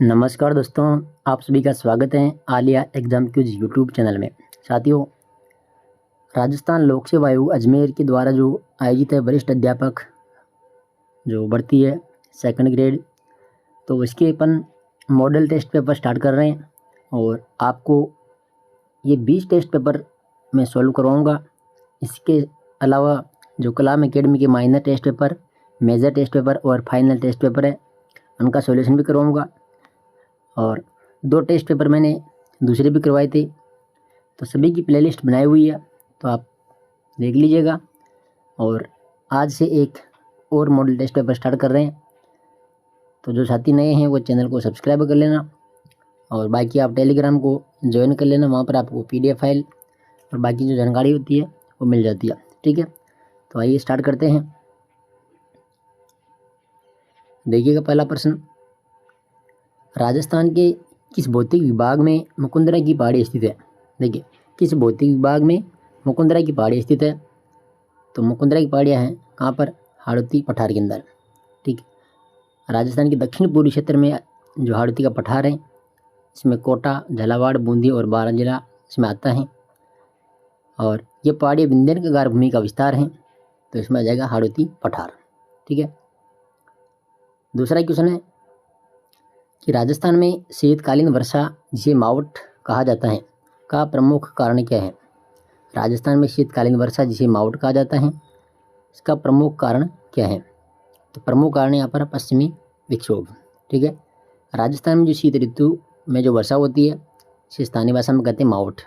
नमस्कार दोस्तों, आप सभी का स्वागत है आलिया एग्जाम क्यूज यूट्यूब चैनल में। साथियों, राजस्थान लोक सेवा आयोग अजमेर के द्वारा जो आयोजित है वरिष्ठ अध्यापक जो भर्ती है सेकंड ग्रेड, तो इसके अपन मॉडल टेस्ट पेपर स्टार्ट कर रहे हैं और आपको ये 20 टेस्ट पेपर मैं सॉल्व करवाऊँगा। इसके अलावा जो कलाम एकेडमी के minor test paper, major test paper और फाइनल टेस्ट पेपर है, उनका सॉल्यूशन भी करवाऊँगा। और 2 टेस्ट पेपर मैंने दूसरे भी करवाए थे, तो सभी की प्लेलिस्ट बनाई हुई है, तो आप देख लीजिएगा। और आज से एक और मॉडल टेस्ट पेपर स्टार्ट कर रहे हैं, तो जो साथी नए हैं वो चैनल को सब्सक्राइब कर लेना और बाकी आप टेलीग्राम को ज्वाइन कर लेना। वहाँ पर आपको PDF फाइल और बाकी जो जानकारी होती है वो मिल जाती है। ठीक है, तो आइए स्टार्ट करते हैं। देखिएगा पहला प्रश्न, राजस्थान के किस भौतिक विभाग में मुकुंदरा की पहाड़ी स्थित है? देखिए, किस भौतिक विभाग में मुकुंदरा की पहाड़ी स्थित है? तो मुकुंदरा की पहाड़ियाँ हैं कहाँ पर? हाड़ौती पठार के अंदर। ठीक है, राजस्थान के दक्षिण पूर्वी क्षेत्र में जो हाड़ौती का पठार है, इसमें कोटा, झालावाड़, बूंदी और बारां जिला इसमें आता है। और ये पहाड़ी विंध्यन का गार भूमि का विस्तार है, तो इसमें आ जाएगा हाड़ौती पठार। ठीक है, दूसरा क्वेश्चन है कि राजस्थान में शीतकालीन वर्षा जिसे मावठ कहा जाता है का प्रमुख कारण क्या है? राजस्थान में शीतकालीन वर्षा जिसे मावठ कहा जाता है, इसका प्रमुख कारण क्या है? तो प्रमुख कारण यहाँ पर पश्चिमी विक्षोभ। ठीक है, राजस्थान में जो शीत ऋतु में जो वर्षा होती है, इसे स्थानीय भाषा में कहते हैं मावठ।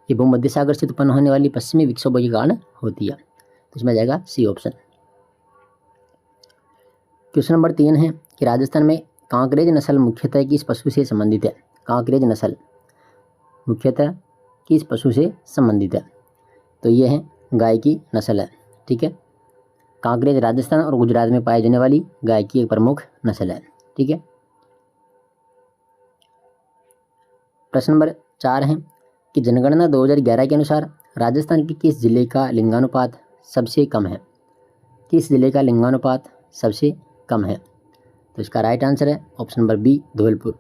ये भूमध्य सागर से उत्पन्न होने वाली पश्चिमी विक्षोभ के कारण होती है, तो इसमें जाएगा सी ऑप्शन। क्वेश्चन नंबर 3 है कि राजस्थान में कांकरेज नस्ल मुख्यतः किस पशु से संबंधित है? कांकरेज नस्ल मुख्यतः किस पशु से संबंधित है? तो ये है गाय की नस्ल है। ठीक है, कांकरेज राजस्थान और गुजरात में पाई जाने वाली गाय की एक प्रमुख नस्ल है। ठीक है, प्रश्न नंबर 4 है कि जनगणना 2011 के अनुसार राजस्थान के किस जिले का लिंगानुपात सबसे कम है? किस जिले का लिंगानुपात सबसे कम है? तो इसका राइट आंसर है option number B, Dholpur.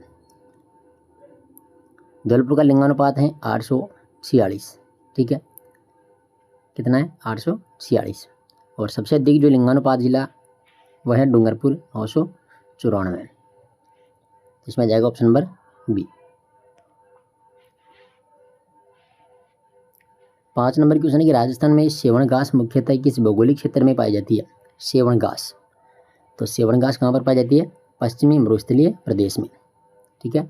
Dholpur का लिंगानुपात है 846। ठीक है, कितना है? 846। और सबसे अधिक जो लिंगानुपात जिला वह है डूंगरपुर, 994। इसमें जाएगा ऑप्शन नंबर बी। 5 नंबर क्वेश्चन है कि राजस्थान में सेवण घास मुख्यतः किस भौगोलिक क्षेत्र में पाई जाती है? सेवण घास, तो सेवण घास कहाँ पर पाई जाती है? पश्चिमी मरुस्थलीय प्रदेश में। ठीक है,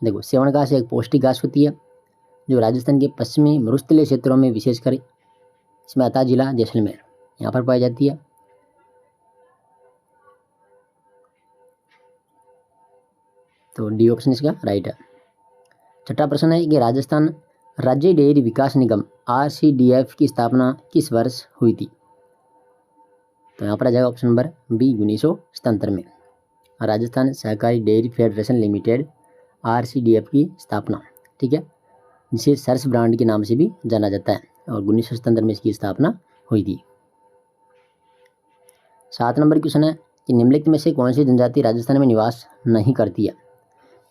देखो सेवण घास एक पौष्टिक घास होती है जो राजस्थान के पश्चिमी मरुस्थलीय क्षेत्रों में विशेषकर इसमें आता है जिला जैसलमेर, यहाँ पर पाई जाती है। तो डी ऑप्शन इसका राइट है। छठा प्रश्न है कि राजस्थान राज्य डेयरी विकास निगम RCDF की स्थापना किस वर्ष हुई थी? तो यहाँ पर आ जाएगा ऑप्शन नंबर बी, 1977 में। राजस्थान सहकारी डेयरी फेडरेशन लिमिटेड RCDF की स्थापना, ठीक है, जिसे सर्स ब्रांड के नाम से भी जाना जाता है, और 1977 में इसकी स्थापना हुई थी। 7 नंबर क्वेश्चन है कि निम्नलिखित में से कौन सी जनजाति राजस्थान में निवास नहीं करती है?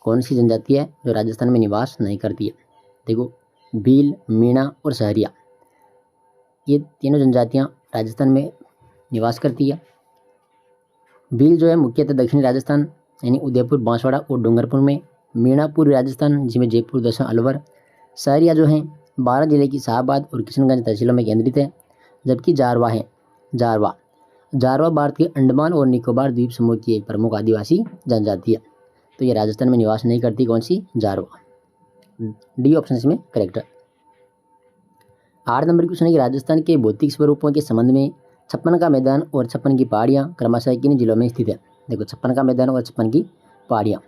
कौन सी जनजाति है जो राजस्थान में निवास नहीं करती है? देखो, भील, मीणा और सहरिया, ये तीनों जनजातियाँ राजस्थान में निवास करती है। भील जो है मुख्यतः दक्षिणी राजस्थान यानी उदयपुर, बांसवाड़ा और डूंगरपुर में। मीणा पूर्वी राजस्थान जिसमें जयपुर, दौसा, अलवर। सहरिया जो हैं 12 जिले की शाहबाद और किशनगंज तहसीलों में केंद्रित है। जबकि जारवा है, जारवा भारत के अंडमान और निकोबार द्वीप समूह की एक प्रमुख आदिवासी जनजाति है। तो ये राजस्थान में निवास नहीं करती। कौन सी? जारवा। डी ऑप्शन इसमें करेक्ट है। 8 नंबर क्वेश्चन है कि राजस्थान के भौतिक स्वरूपों के संबंध में छप्पन का मैदान और छप्पन की पहाड़ियाँ क्रमशः किन जिलों में स्थित है? देखो, छप्पन का मैदान और छप्पन की पहाड़ियाँ,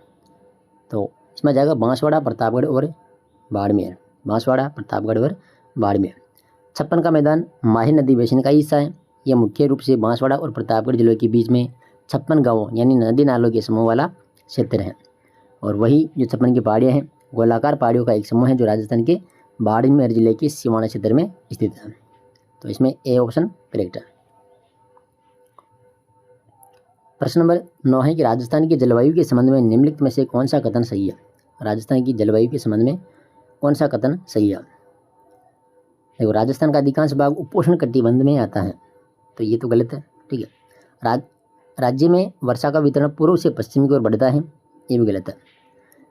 तो इसमें जाएगा बांसवाड़ा, प्रतापगढ़ और बाड़मेर। बांसवाड़ा, प्रतापगढ़ और बाड़मेर। छप्पन का मैदान माही नदी बेसिन का हिस्सा है। यह मुख्य रूप से बांसवाड़ा और प्रतापगढ़ जिलों के बीच में 56 गाँवों यानी नदी नालों के समूह वाला क्षेत्र है। और वही जो छप्पन की पहाड़ियाँ हैं गोलाकार पहाड़ियों का एक समूह है जो राजस्थान के बाड़मेर जिले के सिवाना क्षेत्र में स्थित है। तो इसमें ए ऑप्शन करेक्ट है। प्रश्न नंबर 9 है कि राजस्थान की जलवायु के संबंध में निम्नलिखित में से कौन सा कथन सही है। राजस्थान की जलवायु के संबंध में कौन सा कथन सही है। देखो, राजस्थान का अधिकांश भाग उपोष्ण कटिबंध में आता है, तो ये तो गलत है। ठीक है। राज्य में वर्षा का वितरण पूर्व से पश्चिम की ओर बढ़ता है, ये भी गलत है।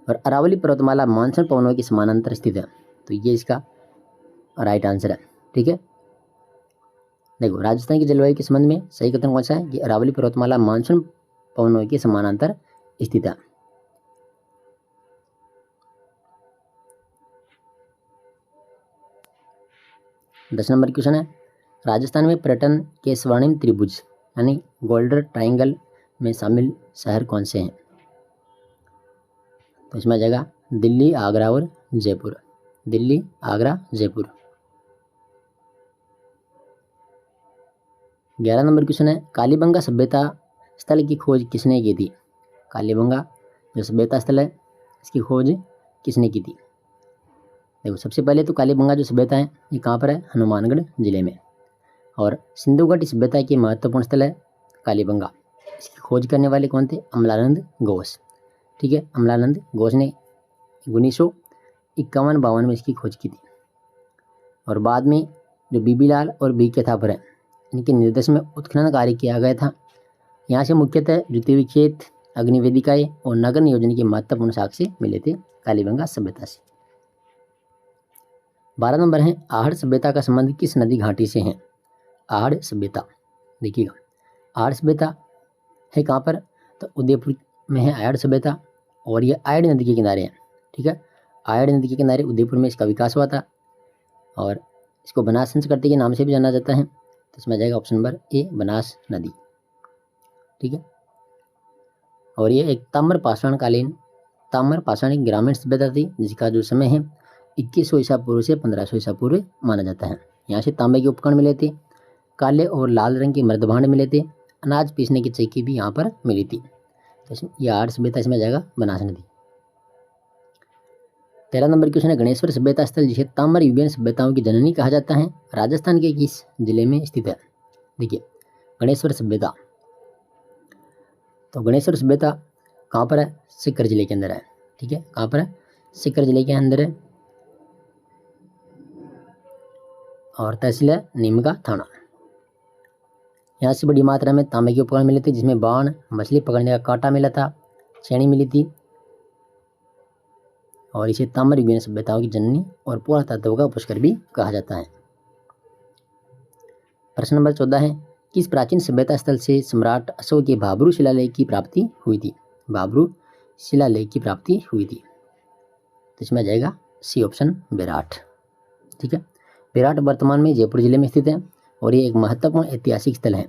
और अरावली पर्वतमाला मानसून पवनों के समानांतर स्थित है, तो ये इसका राइट आंसर है। ठीक है। देखो, राजस्थान की जलवायु के संबंध में सही कथन कौन सा है कि अरावली पर्वतमाला मानसून पवनों के समानांतर स्थित है। दस नंबर क्वेश्चन है, राजस्थान में पर्यटन के स्वर्णिम त्रिभुज यानी गोल्डन ट्रायंगल में शामिल शहर कौन से हैं। तो इसमें आ जाएगा दिल्ली, आगरा और जयपुर। दिल्ली, आगरा, जयपुर। 11 नंबर क्वेश्चन है, कालीबंगा सभ्यता स्थल की खोज किसने की थी। कालीबंगा जो सभ्यता स्थल है, इसकी खोज किसने की थी। देखो, सबसे पहले तो कालीबंगा जो सभ्यता है ये कहाँ पर है, हनुमानगढ़ जिले में। और सिंधु घाटी सभ्यता की महत्वपूर्ण स्थल है कालीबंगा। इसकी खोज करने वाले कौन थे, अमलानंद घोष। ठीक है, अमलानंद घोष ने 1951-52 में इसकी खोज की थी। और बाद में जो बीबी लाल और बी के थापर है, इनके निर्देशन में उत्खनन कार्य किया गया था। यहाँ से मुख्यतः जुतीय खेत, अग्निवेदिकाएं और नगर नियोजन के महत्वपूर्ण साक्ष्य मिले थे कालीबंगा सभ्यता से। 12 नंबर है, आहड़ सभ्यता का संबंध किस नदी घाटी से है। आहड़ सभ्यता, देखिएगा, आहड़ सभ्यता है कहाँ पर, तो उदयपुर में है आहड़ सभ्यता, और ये आयड़ नदी के किनारे है। ठीक है, आयड़ नदी के किनारे उदयपुर में इसका विकास हुआ था, और इसको बनास संस्कृति के नाम से भी जाना जाता है। तो इसमें आ जाएगा ऑप्शन नंबर ए, बनास नदी। ठीक है, और ये एक ताम्र पाषाण एक ग्रामीण सभ्यता थी, जिसका जो समय है 2100 ईसा पूर्व से 1500 ईसा पूर्व माना जाता है। यहाँ से तांबे के उपकरण मिले थे, काले और लाल रंग के मृदभांड मिले थे, अनाज पीसने की चक्की भी यहाँ पर मिली थी। तो ये आहड़ सभ्यता इसमें जाएगा बनास नदी। 13 नंबर क्वेश्चन है, गणेश्वर सभ्यता स्थल जिसे ताम्र युगीन सभ्यताओं की जननी कहा जाता है, राजस्थान के किस जिले में स्थित है। देखिए, गणेश्वर सभ्यता, तो गणेश्वर सभ्यता कहाँ पर है, सीकर जिले के अंदर है। ठीक है, कहाँ पर है, सीकर जिले के अंदर है, और तहसील है नीमका थाना। यहाँ से बड़ी मात्रा में तांबे के उपकरण मिले थे, जिसमें बाण, मछली पकड़ने का कांटा मिला था, छेनी मिली थी, और इसे ताम्र युगीन सभ्यताओं की जननी और पुरातत्व का पुष्कर भी कहा जाता है। प्रश्न नंबर 14 है, किस प्राचीन सभ्यता स्थल से सम्राट अशोक के भाब्रू शिलालेख की प्राप्ति हुई थी। भाब्रू शिलालेख की प्राप्ति हुई थी, तो इसमें आ जाएगा सी ऑप्शन, विराट। ठीक है, विराट वर्तमान में जयपुर जिले में स्थित है, और ये एक महत्वपूर्ण ऐतिहासिक स्थल है।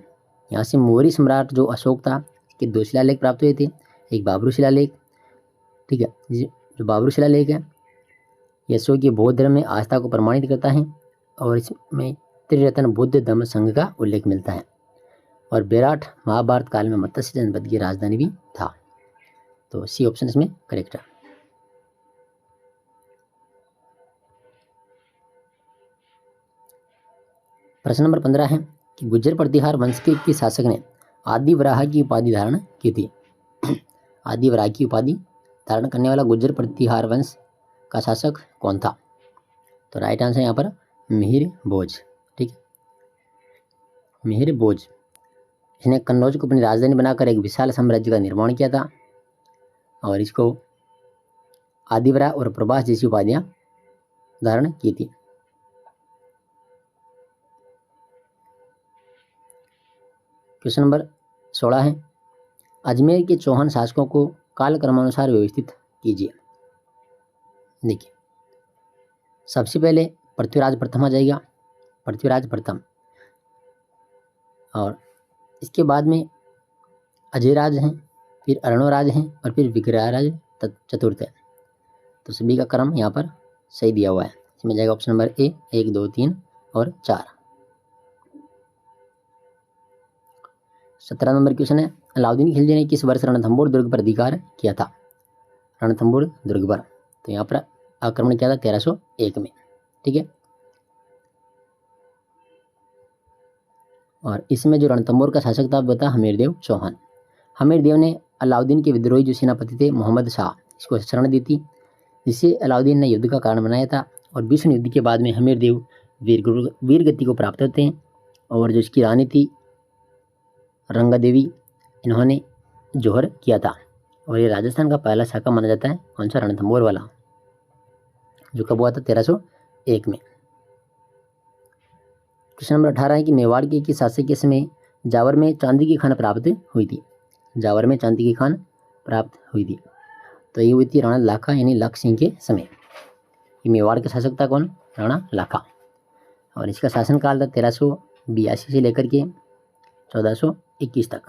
यहाँ से मौर्य सम्राट जो अशोक था, इसके 2 शिलालेख प्राप्त हुए थे, एक बाबरू शिलालेख। ठीक है, जो बाबरू शिलालेख है ये अशोक के बौद्ध धर्म में आस्था को प्रमाणित करता है, और इसमें त्रिरत्न बौद्ध धर्म संघ का उल्लेख मिलता है। और विराट महाभारत काल में मत्स्य जनपद की राजधानी भी था, तो सी ऑप्शन इसमें करेक्ट है। प्रश्न नंबर 15 है कि गुज्जर प्रतिहार वंश के शासक ने आदिवराह की उपाधि धारण की थी। आदिवराह की उपाधि धारण करने वाला गुज्जर प्रतिहार वंश का शासक कौन था। तो राइट आंसर यहाँ पर मिहिर भोज। ठीक है, मिहिर भोज, इसने कन्नौज को अपनी राजधानी बनाकर एक विशाल साम्राज्य का निर्माण किया था, और इसको आदिवरा और प्रभास जैसी उपाधियां धारण की थी। क्वेश्चन नंबर 16 है, अजमेर के चौहान शासकों को कालक्रमानुसार व्यवस्थित कीजिए। देखिए, सबसे पहले पृथ्वीराज प्रथम आ जाएगा, पृथ्वीराज प्रथम, और इसके बाद में अजयराज हैं, फिर अर्णोराज हैं, और फिर विग्रहराज चतुर्थ है। तो सभी का क्रम यहाँ पर सही दिया हुआ है, इसमें जाएगा ऑप्शन नंबर ए, 1, 2, 3 और 4। 17 नंबर क्वेश्चन है, अलाउद्दीन खिलजी ने किस वर्ष रणथंबोर दुर्ग पर अधिकार किया था। रणथंबोर दुर्ग पर, तो यहाँ पर आक्रमण किया था 1301 में। ठीक है, और इसमें जो रणथंबोर का शासक था वो था हमीरदेव चौहान। हमीर देव ने अलाउद्दीन के विद्रोही जो सेनापति थे मोहम्मद शाह, इसको शरण दी थी, जिससे अलाउद्दीन ने युद्ध का कारण बनाया था। और भीषण युद्ध के बाद में हमीर देव वीर गति को प्राप्त होते हैं। और जो इसकी रानी थी रंगा देवी, इन्होंने जौहर किया था। और ये राजस्थान का पहला शाका माना जाता है, कौन सा, रणथंभौर वाला, जो कब हुआ था 1301 में। क्वेश्चन नंबर 18 है कि मेवाड़ के किस शासक के समय जावर में चांदी की खान प्राप्त हुई थी। जावर में चांदी की खान प्राप्त हुई थी, तो ये हुई थी राणा लाखा यानी लाख सिंह के समय। ये मेवाड़ का शासक था कौन, राणा लाखा। और इसका शासनकाल था 1382 से लेकर के 1421 तक।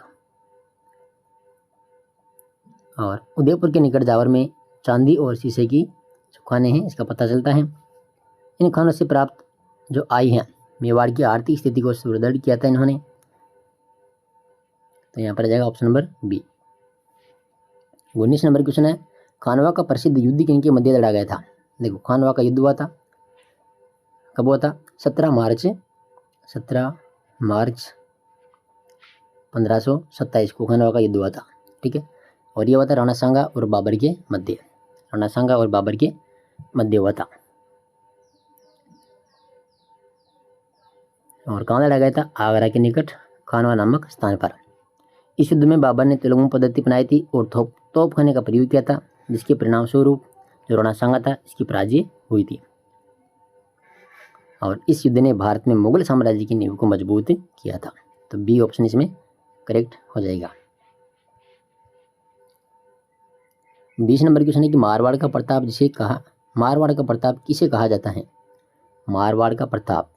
और उदयपुर के निकट जावर में चांदी और शीशे की जो खानें हैं, इसका पता चलता है। इन खानों से प्राप्त जो आय है मेवाड़ की आर्थिक स्थिति को सुदृढ़ किया था इन्होंने। तो यहाँ पर आ जाएगा ऑप्शन नंबर बी। 19 नंबर क्वेश्चन है, खानवा का प्रसिद्ध युद्ध किनके मध्य लड़ा गया था। देखो, खानवा का युद्ध हुआ था, कब हुआ था, 17 मार्च 1527 को खानवा का युद्ध हुआ था। ठीक है, और ये हुआ था राणा सांगा और बाबर के मध्य, राणा सांगा और बाबर के मध्य हुआ था। और कहाँ लड़ा गया था, आगरा के निकट खानवा नामक स्थान पर। इस युद्ध में बाबर ने तेलुगु पद्धति अपनाई थी और तोप खाने का प्रयोग किया था, जिसके परिणाम स्वरूप जो राणा सांगा था इसकी पराजय हुई थी। और इस युद्ध ने भारत में मुगल साम्राज्य की नींव को मजबूत किया था। तो बी ऑप्शन इसमें करेक्ट हो जाएगा। 20 नंबर क्वेश्चन है कि मारवाड़ का प्रताप किसे कहा जाता है। मारवाड़ का प्रताप,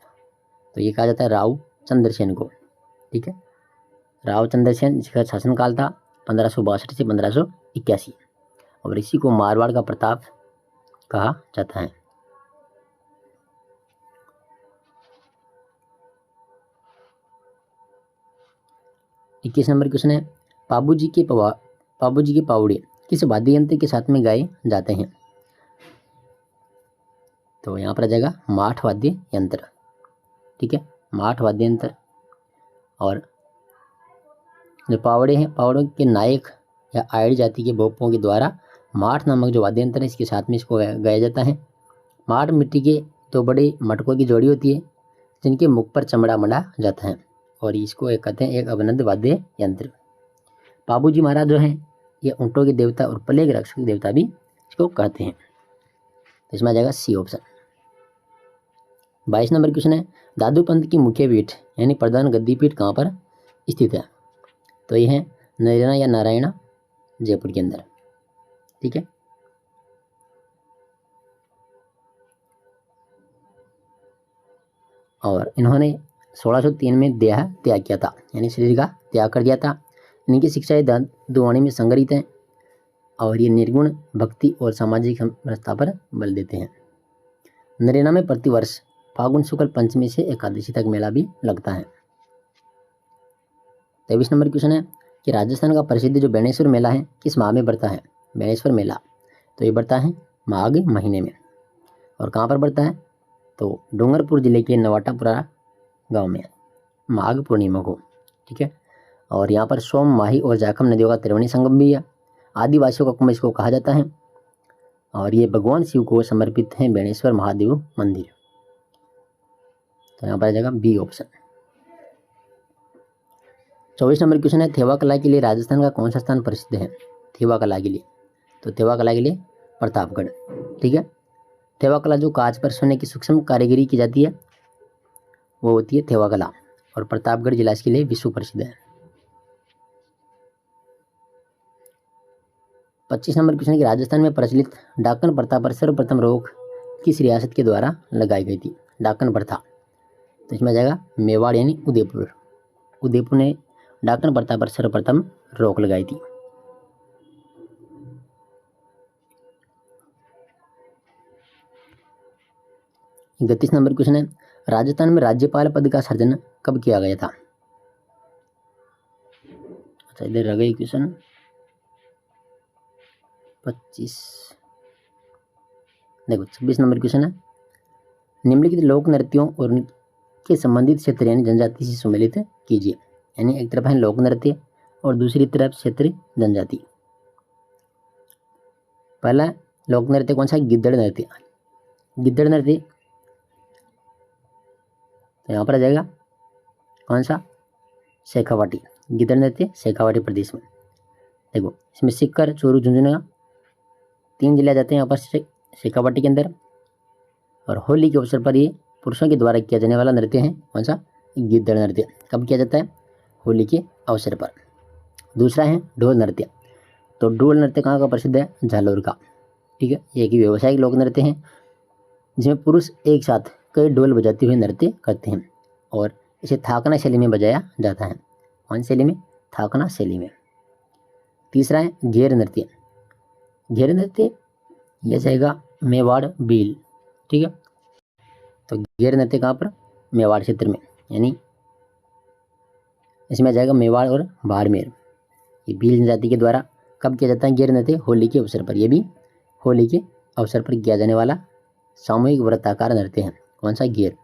तो ये कहा जाता है राव चंद्रसेन को। ठीक है, राव चंद्रसेन, जिसका शासनकाल था 1562 से 1581, और इसी को मारवाड़ का प्रताप कहा जाता है। इक्कीस नंबर क्वेश्चन है, पाबूजी के पावड़े किस वाद्य यंत्र के साथ में गाए जाते हैं। तो यहाँ पर आ जाएगा माठ वाद्य यंत्र। ठीक है, माठ वाद्य यंत्र। और जो पावड़े हैं, पावड़ों के नायक या आयड़ जाति के भोपों के द्वारा माठ नामक जो वाद्य यंत्र है, इसके साथ में इसको गाया जाता है। माठ मिट्टी के दो बड़े मटकों की जोड़ी होती है, जिनके मुख पर चमड़ा मंडा जाता है, और इसको एक कहते हैं एक अभिनंद वाद्य यंत्र। पाबूजी महाराज जो हैं, ये ऊँटों के देवता और प्लेग रक्षक देवता भी इसको कहते हैं। तो इसमें आ जाएगा सी ऑप्शन। 22 नंबर क्वेश्चन है, दादू पंथ की मुख्य पीठ यानी प्रधान गद्दी पीठ कहाँ पर स्थित है। तो ये है नरेना या नारायणा, जयपुर के अंदर। ठीक है, और इन्होंने 1603 में देह त्याग किया था, यानी शरीर का त्याग कर दिया था। इनकी शिक्षाएं दीवानी में संग्रहित हैं, और ये निर्गुण भक्ति और सामाजिक समरसता पर बल देते हैं। नरेना में प्रतिवर्ष फागुन शुक्ल पंचमी से एकादशी तक मेला भी लगता है। 23 नंबर क्वेश्चन है कि राजस्थान का प्रसिद्ध जो बेणेश्वर मेला है किस माह में बढ़ता है। बेणेश्वर मेला, तो ये बढ़ता है माघ महीने में। और कहाँ पर बढ़ता है, तो डूंगरपुर जिले के नवाटापुरा गांव में माघ पूर्णिमा को। ठीक है, और यहाँ पर सोम, माही और जाखम नदियों का त्रिवेणी संगम भी है। आदिवासियों का कुंभ इसको कहा जाता है, और ये भगवान शिव को समर्पित है बेणेश्वर महादेव मंदिर। तो यहाँ पर आ जाएगा बी ऑप्शन। 24 नंबर क्वेश्चन है, थेवा कला के लिए राजस्थान का कौन सा स्थान प्रसिद्ध है। थेवा कला के लिए, तो थेवा कला के लिए प्रतापगढ़। ठीक है, थेवा कला जो कांच पर सोने की सूक्ष्म कारीगरी की जाती है वो होती है थेवा कला, और प्रतापगढ़ जिला इसके लिए विश्व प्रसिद्ध है। 25 नंबर क्वेश्चन की राजस्थान में प्रचलित डाकन प्रथा पर सर्वप्रथम रोक किस रियासत के द्वारा लगाई गई थी। डाकन प्रथा, तो इसमें आ जाएगा मेवाड़ यानी उदयपुर। उदयपुर ने डाकन प्रथा पर सर्वप्रथम रोक लगाई थी। इकतीस नंबर क्वेश्चन है, राजस्थान में राज्यपाल पद का सृजन कब किया गया था। अच्छा, इधर रह गई क्वेश्चन 25। देखो 26 नंबर क्वेश्चन है, निम्नलिखित लोक नृत्यों और उनके संबंधित क्षेत्र यानी जनजाति से सम्मिलित कीजिए। यानी एक तरफ है लोक नृत्य और दूसरी तरफ क्षेत्रीय जनजाति। पहला लोक नृत्य कौन सा? गिद्दड़ नृत्य। गिद्दड़ नृत्य तो यहाँ पर आ जाएगा कौन सा? शेखावाटी। गिद्दड़ नृत्य शेखावाटी प्रदेश में। देखो इसमें सीकर, चोरू, झुंझुनू 3 जिले जाते हैं यहाँ पर शेखावाटी के अंदर। और होली के अवसर पर ये पुरुषों के द्वारा किया जाने वाला नृत्य है कौन सा? गिद्दड़ नृत्य। कब किया जाता है? होली के अवसर पर। दूसरा है ढोल नृत्य। तो ढोल नृत्य कहाँ का प्रसिद्ध है? जालौर का। ठीक है, ये एक व्यावसायिक लोक नृत्य है जिसमें पुरुष एक साथ कई ढोल बजाते हुए नृत्य करते हैं और इसे थाकना शैली में बजाया जाता है। कौन शैली में? थाकना शैली में। तीसरा है घेर नृत्य। घेर नृत्य यह जाएगा मेवाड़ भील। ठीक है, तो घेर नृत्य कहाँ पर? मेवाड़ क्षेत्र में, यानी इसमें आ जाएगा मेवाड़ और बाड़मेर। ये भील जनजाति के द्वारा कब किया जाता है घेर नृत्य? होली के अवसर पर। यह भी होली के अवसर पर किया जाने वाला सामूहिक वृत्ताकार नृत्य है। कौन सा? घेर।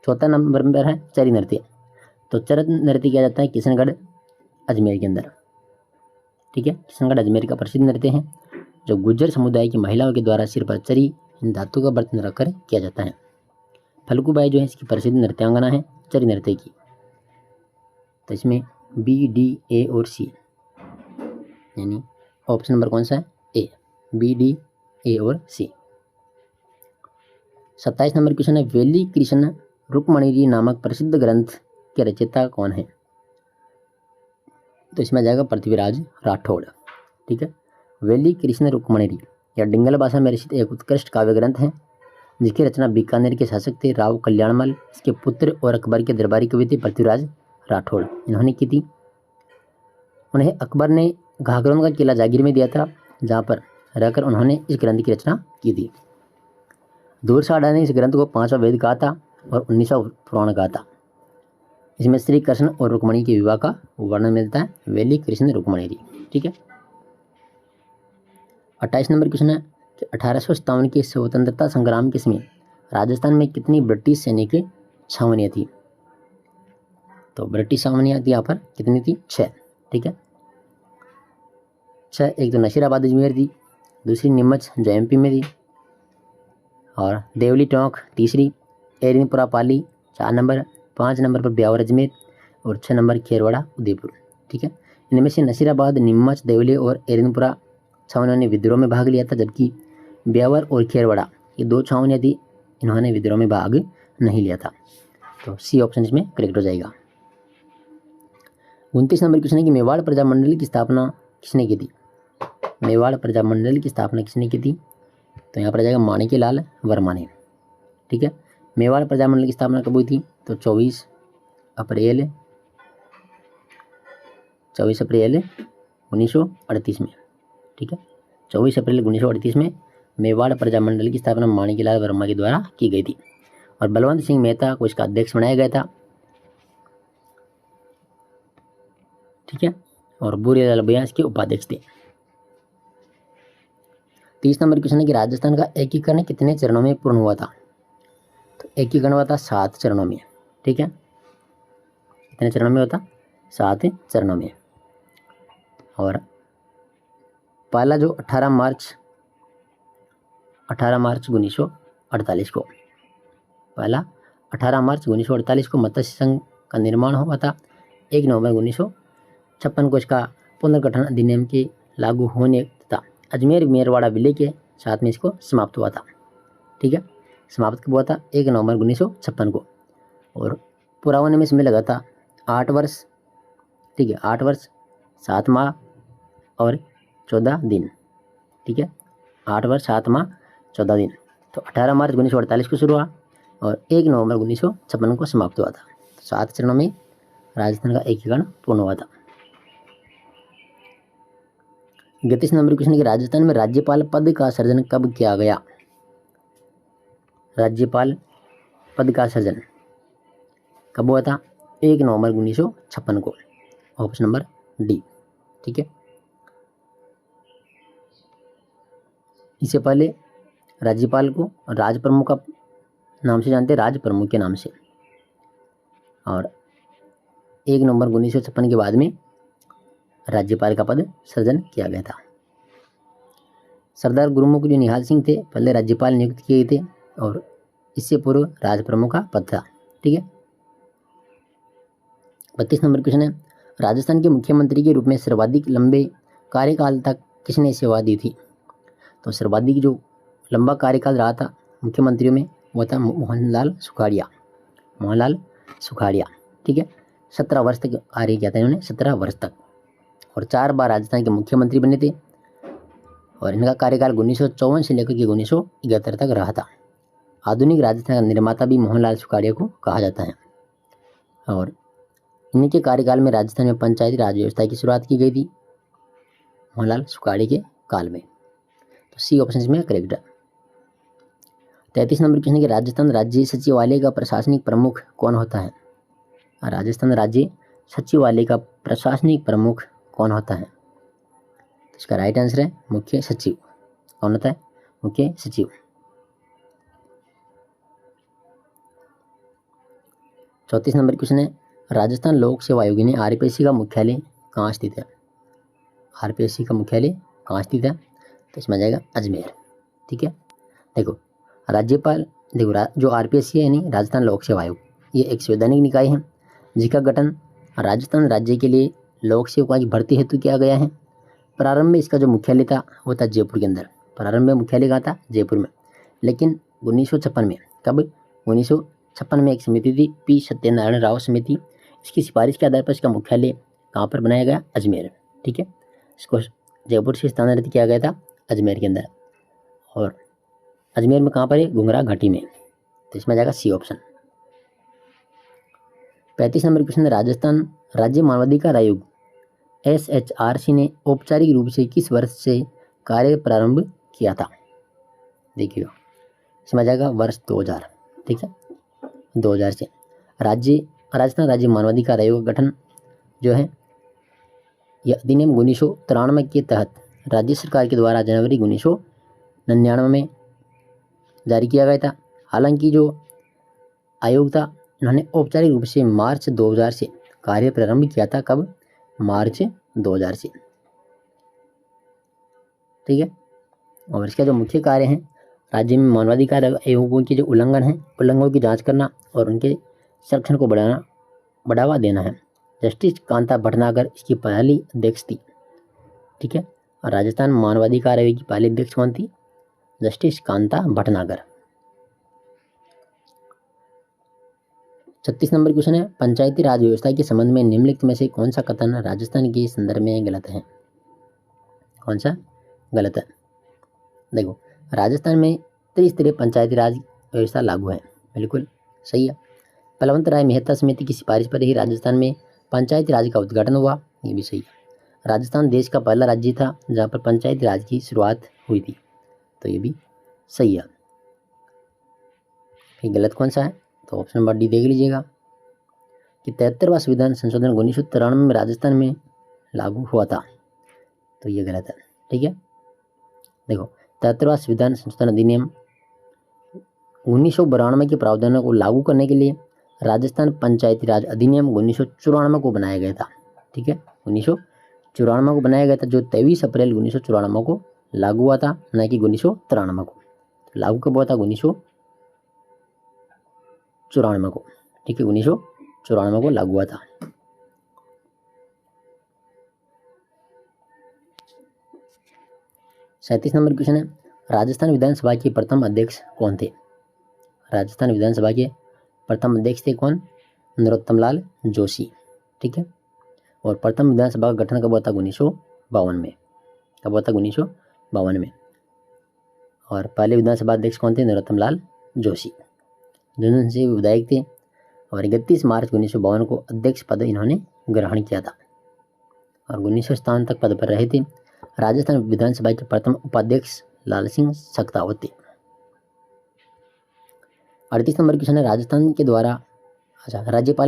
चौथा नंबर पर है चरी नृत्य। तो चर नृत्य किया जाता है किशनगढ़ अजमेर के अंदर। ठीक है, किशनगढ़ अजमेर का प्रसिद्ध नृत्य है जो गुज्जर समुदाय की महिलाओं के द्वारा सिर पर चरी धातु का बर्तन रखकर किया जाता है। फल्गुबाई जो है इसकी प्रसिद्ध नृत्यांगना है चरी नृत्य की। तो इसमें बी, डी, ए और सी, यानी ऑप्शन नंबर कौन सा है? ए। बी, डी, ए और सी। 27 नंबर क्वेश्चन है वेली कृष्ण रुक्मणी नामक प्रसिद्ध ग्रंथ के रचयिता कौन है? तो इसमें आ जाएगा पृथ्वीराज राठौड़। ठीक है, वेली कृष्ण रुक्मणी या डिंगल भाषा में रचित एक उत्कृष्ट काव्य ग्रंथ है जिसकी रचना बीकानेर के शासक थे राव कल्याणमल, इसके पुत्र और अकबर के दरबारी कवि थे पृथ्वीराज राठौड़, इन्होंने की थी। उन्हें अकबर ने घाघरों का किला जागीर में दिया था जहाँ पर रहकर उन्होंने इस ग्रंथ की रचना की थी। दूरसाड़ा ने इस ग्रंथ को 5वां वेद कहा था और 19वां पुराण कहा था। इसमें श्री कृष्ण और रुक्मणी के विवाह का वर्णन मिलता है। वेली कृष्ण रुक्मणी। ठीक है, 28 नंबर क्वेश्चन है कि 1857 के स्वतंत्रता संग्राम के समय राजस्थान में कितनी ब्रिटिश सैनिक छावनियाँ थी? तो ब्रिटिश छावनियाँ थी यहाँ पर कितनी थी? 6। ठीक है, 6। एक तो नशीराबाद अजमेर थी, दूसरी नीमच जो एमपी में थी, और देवली टोंक तीसरी, एरिनपुरा पाली 4 नंबर, 5 नंबर पर ब्यावर अजमेर और 6 नंबर खेरवाड़ा उदयपुर। ठीक है, इनमें से नशीराबाद, नीमच, देवली और एरिनपुरा छावनियों ने विद्रोह में भाग लिया था, जबकि ब्यावर और खेरवाड़ा ये 2 छावनियाँ थी, इन्होंने विद्रोह में भाग नहीं लिया था। तो सी ऑप्शन इसमें करेक्ट हो जाएगा। 29 नंबर क्वेश्चन है कि मेवाड़ प्रजामंडल की स्थापना किसने की थी? मेवाड़ प्रजामंडल की स्थापना किसने की थी? तो यहाँ पर आ जाएगा माणिक्यलाल वर्मा ने। ठीक है, मेवाड़ प्रजामंडल की स्थापना कब हुई थी? तो 24 अप्रैल 1938 में। ठीक है, 24 अप्रैल 1938 में मेवाड़ प्रजामंडल की स्थापना माणिक्यलाल वर्मा के द्वारा की गई थी और बलवंत सिंह मेहता को इसका अध्यक्ष बनाया गया था। ठीक है, और बुरेलाल भैया इसके उपाध्यक्ष थे। 30 नंबर क्वेश्चन है कि राजस्थान का एकीकरण कितने चरणों में पूर्ण हुआ था? तो एकीकरण हुआ था 7 चरणों में। ठीक है, कितने चरणों में होता? 7 चरणों में। और पहला जो 18 मार्च 1948 को, पहला 18 मार्च 1948 को मत्स्य संघ का निर्माण हुआ था। 1 नवंबर 1956 को इसका पुनर्गठन अधिनियम के लागू होने तथा अजमेर मेरवाड़ा विलय के साथ में इसको समाप्त हुआ था। ठीक है, समाप्त कब हुआ था? 1 नवंबर 1956 को, और पूरा होने में इसमें लगा था 8 वर्ष। ठीक है, 8 वर्ष 7 माह और 14 दिन। ठीक है, 8 वर्ष 7 माह 14 दिन। तो 18 मार्च 1948 को शुरू हुआ और 1 नवंबर 1956 को समाप्त हुआ था। 7 चरणों में राजस्थान का एकीकरण पूर्ण हुआ था। 31 नंबर क्वेश्चन है कि राजस्थान में राज्यपाल पद का सृजन कब किया गया? राज्यपाल पद का सृजन कब हुआ था? 1 नवंबर 1956 को, ऑप्शन नंबर डी। ठीक है, इससे पहले राज्यपाल को राज प्रमुख का नाम से जानते हैं, राज प्रमुख के नाम से, और 1 नवंबर 1956 के बाद में राज्यपाल का पद सृजन किया गया था। सरदार गुरुमुख जो निहाल सिंह थे पहले राज्यपाल नियुक्त किए गए थे और इससे पूर्व राज प्रमुख का पद था। ठीक है। 32 नंबर क्वेश्चन है, राजस्थान के मुख्यमंत्री के रूप में सर्वाधिक लंबे कार्यकाल तक किसने सेवा दी थी? तो सर्वाधिक जो लंबा कार्यकाल रहा था मुख्यमंत्रियों में वो था मोहनलाल सुखाड़िया। मोहनलाल सुखाड़िया। ठीक है। 17 वर्ष तक कार्य किया था इन्होंने, 17 वर्ष तक, और 4 बार राजस्थान के मुख्यमंत्री बने थे और इनका कार्यकाल 1954 से लेकर के 1971 तक रहा था। आधुनिक राजस्थान का निर्माता भी मोहनलाल सुखाड़िया को कहा जाता है और इनके कार्यकाल में राजस्थान में पंचायती राज व्यवस्था की शुरुआत की गई थी मोहनलाल सुखाड़िया के काल में। तो सी ऑप्शन इसमें करेक्ट है। 33 नंबर क्वेश्चन है कि राजस्थान राज्य सचिवालय का प्रशासनिक प्रमुख कौन होता है? राजस्थान राज्य सचिवालय का प्रशासनिक प्रमुख कौन होता है? तो इसका राइट आंसर है मुख्य सचिव। कौन होता है? मुख्य सचिव। 34 नंबर क्वेश्चन है, राजस्थान लोक सेवा आयोग ने आरपीएससी का मुख्यालय कहाँ स्थित है? आरपीएससी का मुख्यालय कहाँ स्थित है? तो इसमें आ जाएगा अजमेर। ठीक है। देखो जो आरपीएससी है यानी राजस्थान लोक सेवा आयोग, ये एक संवैधानिक निकाय है जिसका गठन राजस्थान राज्य के लिए लोक सेवकों की भर्ती हेतु किया गया है। प्रारंभ में इसका जो मुख्यालय था वो था जयपुर के अंदर। प्रारंभ में मुख्यालय कहाँ था? जयपुर में। लेकिन 1956 में, कब? 1956 में एक समिति थी पी सत्यनारायण राव समिति, इसकी सिफारिश के आधार पर इसका मुख्यालय कहाँ पर बनाया गया? अजमेर। ठीक है। इसको जयपुर से स्थानांतरित किया गया था अजमेर के अंदर और अजमेर में कहाँ पर है? घुंगरा घाटी में। तो इसमें आ जाएगा सी ऑप्शन। 35 नंबर क्वेश्चन, राजस्थान राज्य मानवाधिकार आयोग SHRC ने औपचारिक रूप से किस वर्ष से कार्य प्रारंभ किया था? देखिएगा इसमें आ जाएगा वर्ष 2000। ठीक है। 2000 से राजस्थान राज्य मानवाधिकार आयोग का गठन जो है यह अधिनियम 1993 के तहत राज्य सरकार के द्वारा जनवरी 1999 में जारी किया गया था। हालांकि जो आयोग था उन्होंने औपचारिक रूप से मार्च 2000 से कार्य प्रारंभ किया था। कब? मार्च 2000 से। ठीक है। और इसका जो मुख्य कार्य है राज्य में मानवाधिकार आयोगों के जो उल्लंघन है उल्लंघनों की जांच करना और उनके संरक्षण को बढ़ावा देना है। जस्टिस कांता भटनागर इसकी पहली अध्यक्ष थी। ठीक है। और राजस्थान मानवाधिकार आयोग की पहली अध्यक्ष कौन थी? Justice Kanta Bhatnagar. 36 number question है, पंचायती राज व्यवस्था के संबंध में निम्नलिखित में से कौन सा कथन राजस्थान के संदर्भ में गलत है? कौन सा गलत है? देखो राजस्थान में त्रिस्तरीय पंचायती राज व्यवस्था लागू है, बिल्कुल सही है। बलवंत राय मेहता समिति की सिफारिश पर ही राजस्थान में पंचायती राज का उद्घाटन हुआ, ये भी सही है। राजस्थान देश का पहला राज्य था जहाँ पर पंचायती राज की शुरुआत हुई थी, तो ये भी सही है। फिर गलत कौन सा है? तो ऑप्शन नंबर डी देख लीजिएगा कि 73वां संविधान संशोधन 1993 में राजस्थान में लागू हुआ था, तो ये गलत है। ठीक है। देखो 73वां संविधान संशोधन अधिनियम 1992 के प्रावधानों को लागू करने के लिए राजस्थान पंचायती राज अधिनियम 1994 को बनाया गया था। ठीक है। 1994 को बनाया गया था, जो 23 अप्रैल 1994 को लागू हुआ था, न कि 1993 को। लागू कब हुआ था? 1994 को। ठीक है। 1994 को लागू हुआ था। सैंतीस नंबर क्वेश्चन है, राजस्थान विधानसभा के प्रथम अध्यक्ष कौन थे? राजस्थान विधानसभा के प्रथम अध्यक्ष थे कौन? नरोत्तम लाल जोशी। ठीक है। और प्रथम विधानसभा का गठन कब हुआ था? 1952 में। कब हुआ था? 1952 में। और पहले विधानसभा अध्यक्ष कौन थे? नरोत्तम लाल जोशी, जो से विधायक थे। और 31 मार्च 1952 को अध्यक्ष पद इन्होंने ग्रहण किया था और 1957 तक पद पर रहे थे। राजस्थान विधानसभा के प्रथम उपाध्यक्ष लाल सिंह सख्तावत थे। 38 नंबर क्वेश्चन है, राज्यपाल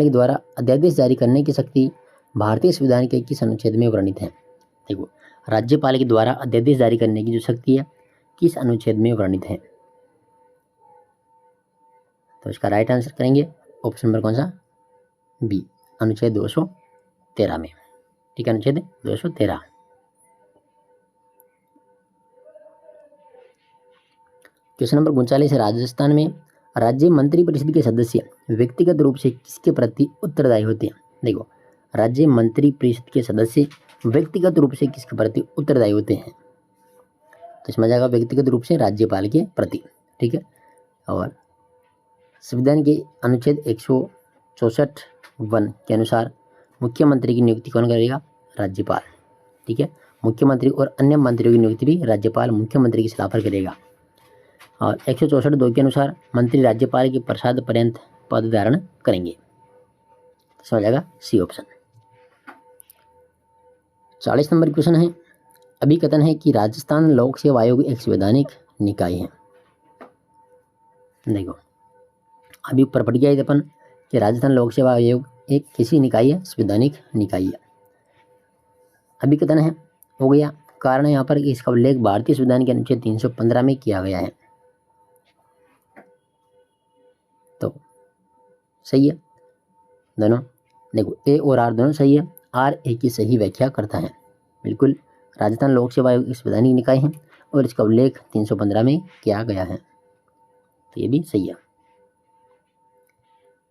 के द्वारा अध्यादेश जारी करने की शक्ति भारतीय संविधान के किस अनुच्छेद में वर्णित है? देखो राज्यपाल के द्वारा अध्यादेश जारी करने की जो शक्ति है किस अनुच्छेद में वर्णित है? तो इसका राइट आंसर करेंगे ऑप्शन नंबर कौन सा? बी, अनुच्छेद 213 में। ठीक है, अनुच्छेद 213। क्वेश्चन नंबर 39 है, राजस्थान में राज्य मंत्रिपरिषद के सदस्य व्यक्तिगत रूप से किसके प्रति उत्तरदायी होते हैं? देखो, राज्य मंत्रिपरिषद के सदस्य व्यक्तिगत रूप से किसके प्रति उत्तरदायी होते हैं? तो इसमें जाएगा व्यक्तिगत रूप से राज्यपाल के प्रति। ठीक है, और संविधान के अनुच्छेद 164(1) के अनुसार मुख्यमंत्री की नियुक्ति कौन करेगा? राज्यपाल। ठीक है, मुख्यमंत्री और अन्य मंत्रियों की नियुक्ति भी राज्यपाल मुख्यमंत्री की सलाह पर करेगा। और 164(2) के अनुसार मंत्री राज्यपाल के प्रसाद पर्यंत पद धारण करेंगे। समझ जाएगा सी ऑप्शन। 40 नंबर क्वेश्चन है, अभिकथन है कि राजस्थान लोक सेवा आयोग एक संवैधानिक निकाय है। देखो, अभी ऊपर पढ़ गया अपन कि राजस्थान लोक सेवा आयोग एक किसी निकाय है, संवैधानिक निकाय है। अभिकथन है हो गया, कारण है यहाँ पर कि इसका उल्लेख भारतीय संविधान के अनुच्छेद 315 में किया गया है। तो सही है दोनों। देखो, ए और आर दोनों सही है। आर ए की सही व्याख्या करता है। बिल्कुल, राजस्थान लोक सेवा आयोग एक संवैधानिक निकाय है और इसका उल्लेख 315 में किया गया है, तो ये भी सही है।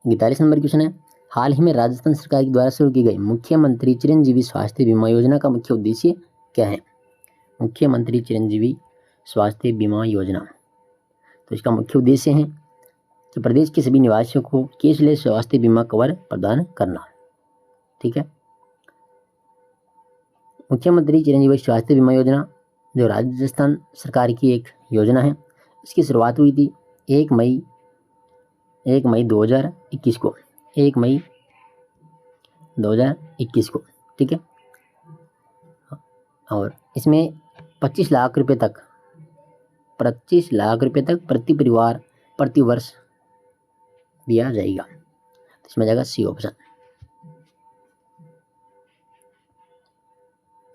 41 नंबर क्वेश्चन है, हाल ही में राजस्थान सरकार के द्वारा शुरू की गई मुख्यमंत्री चिरंजीवी स्वास्थ्य बीमा योजना का मुख्य उद्देश्य क्या है? मुख्यमंत्री चिरंजीवी स्वास्थ्य बीमा योजना, तो इसका मुख्य उद्देश्य है कि प्रदेश के सभी निवासियों को कैशलेस स्वास्थ्य बीमा कवर प्रदान करना। ठीक है, मुख्यमंत्री चिरंजीवी स्वास्थ्य बीमा योजना जो राजस्थान सरकार की एक योजना है, इसकी शुरुआत हुई थी 1 मई 2021 को, 1 मई 2021 को। ठीक है, और इसमें 25 लाख रुपए तक प्रति परिवार प्रति वर्ष दिया जाएगा। इसमें जाएगा सी ऑप्शन।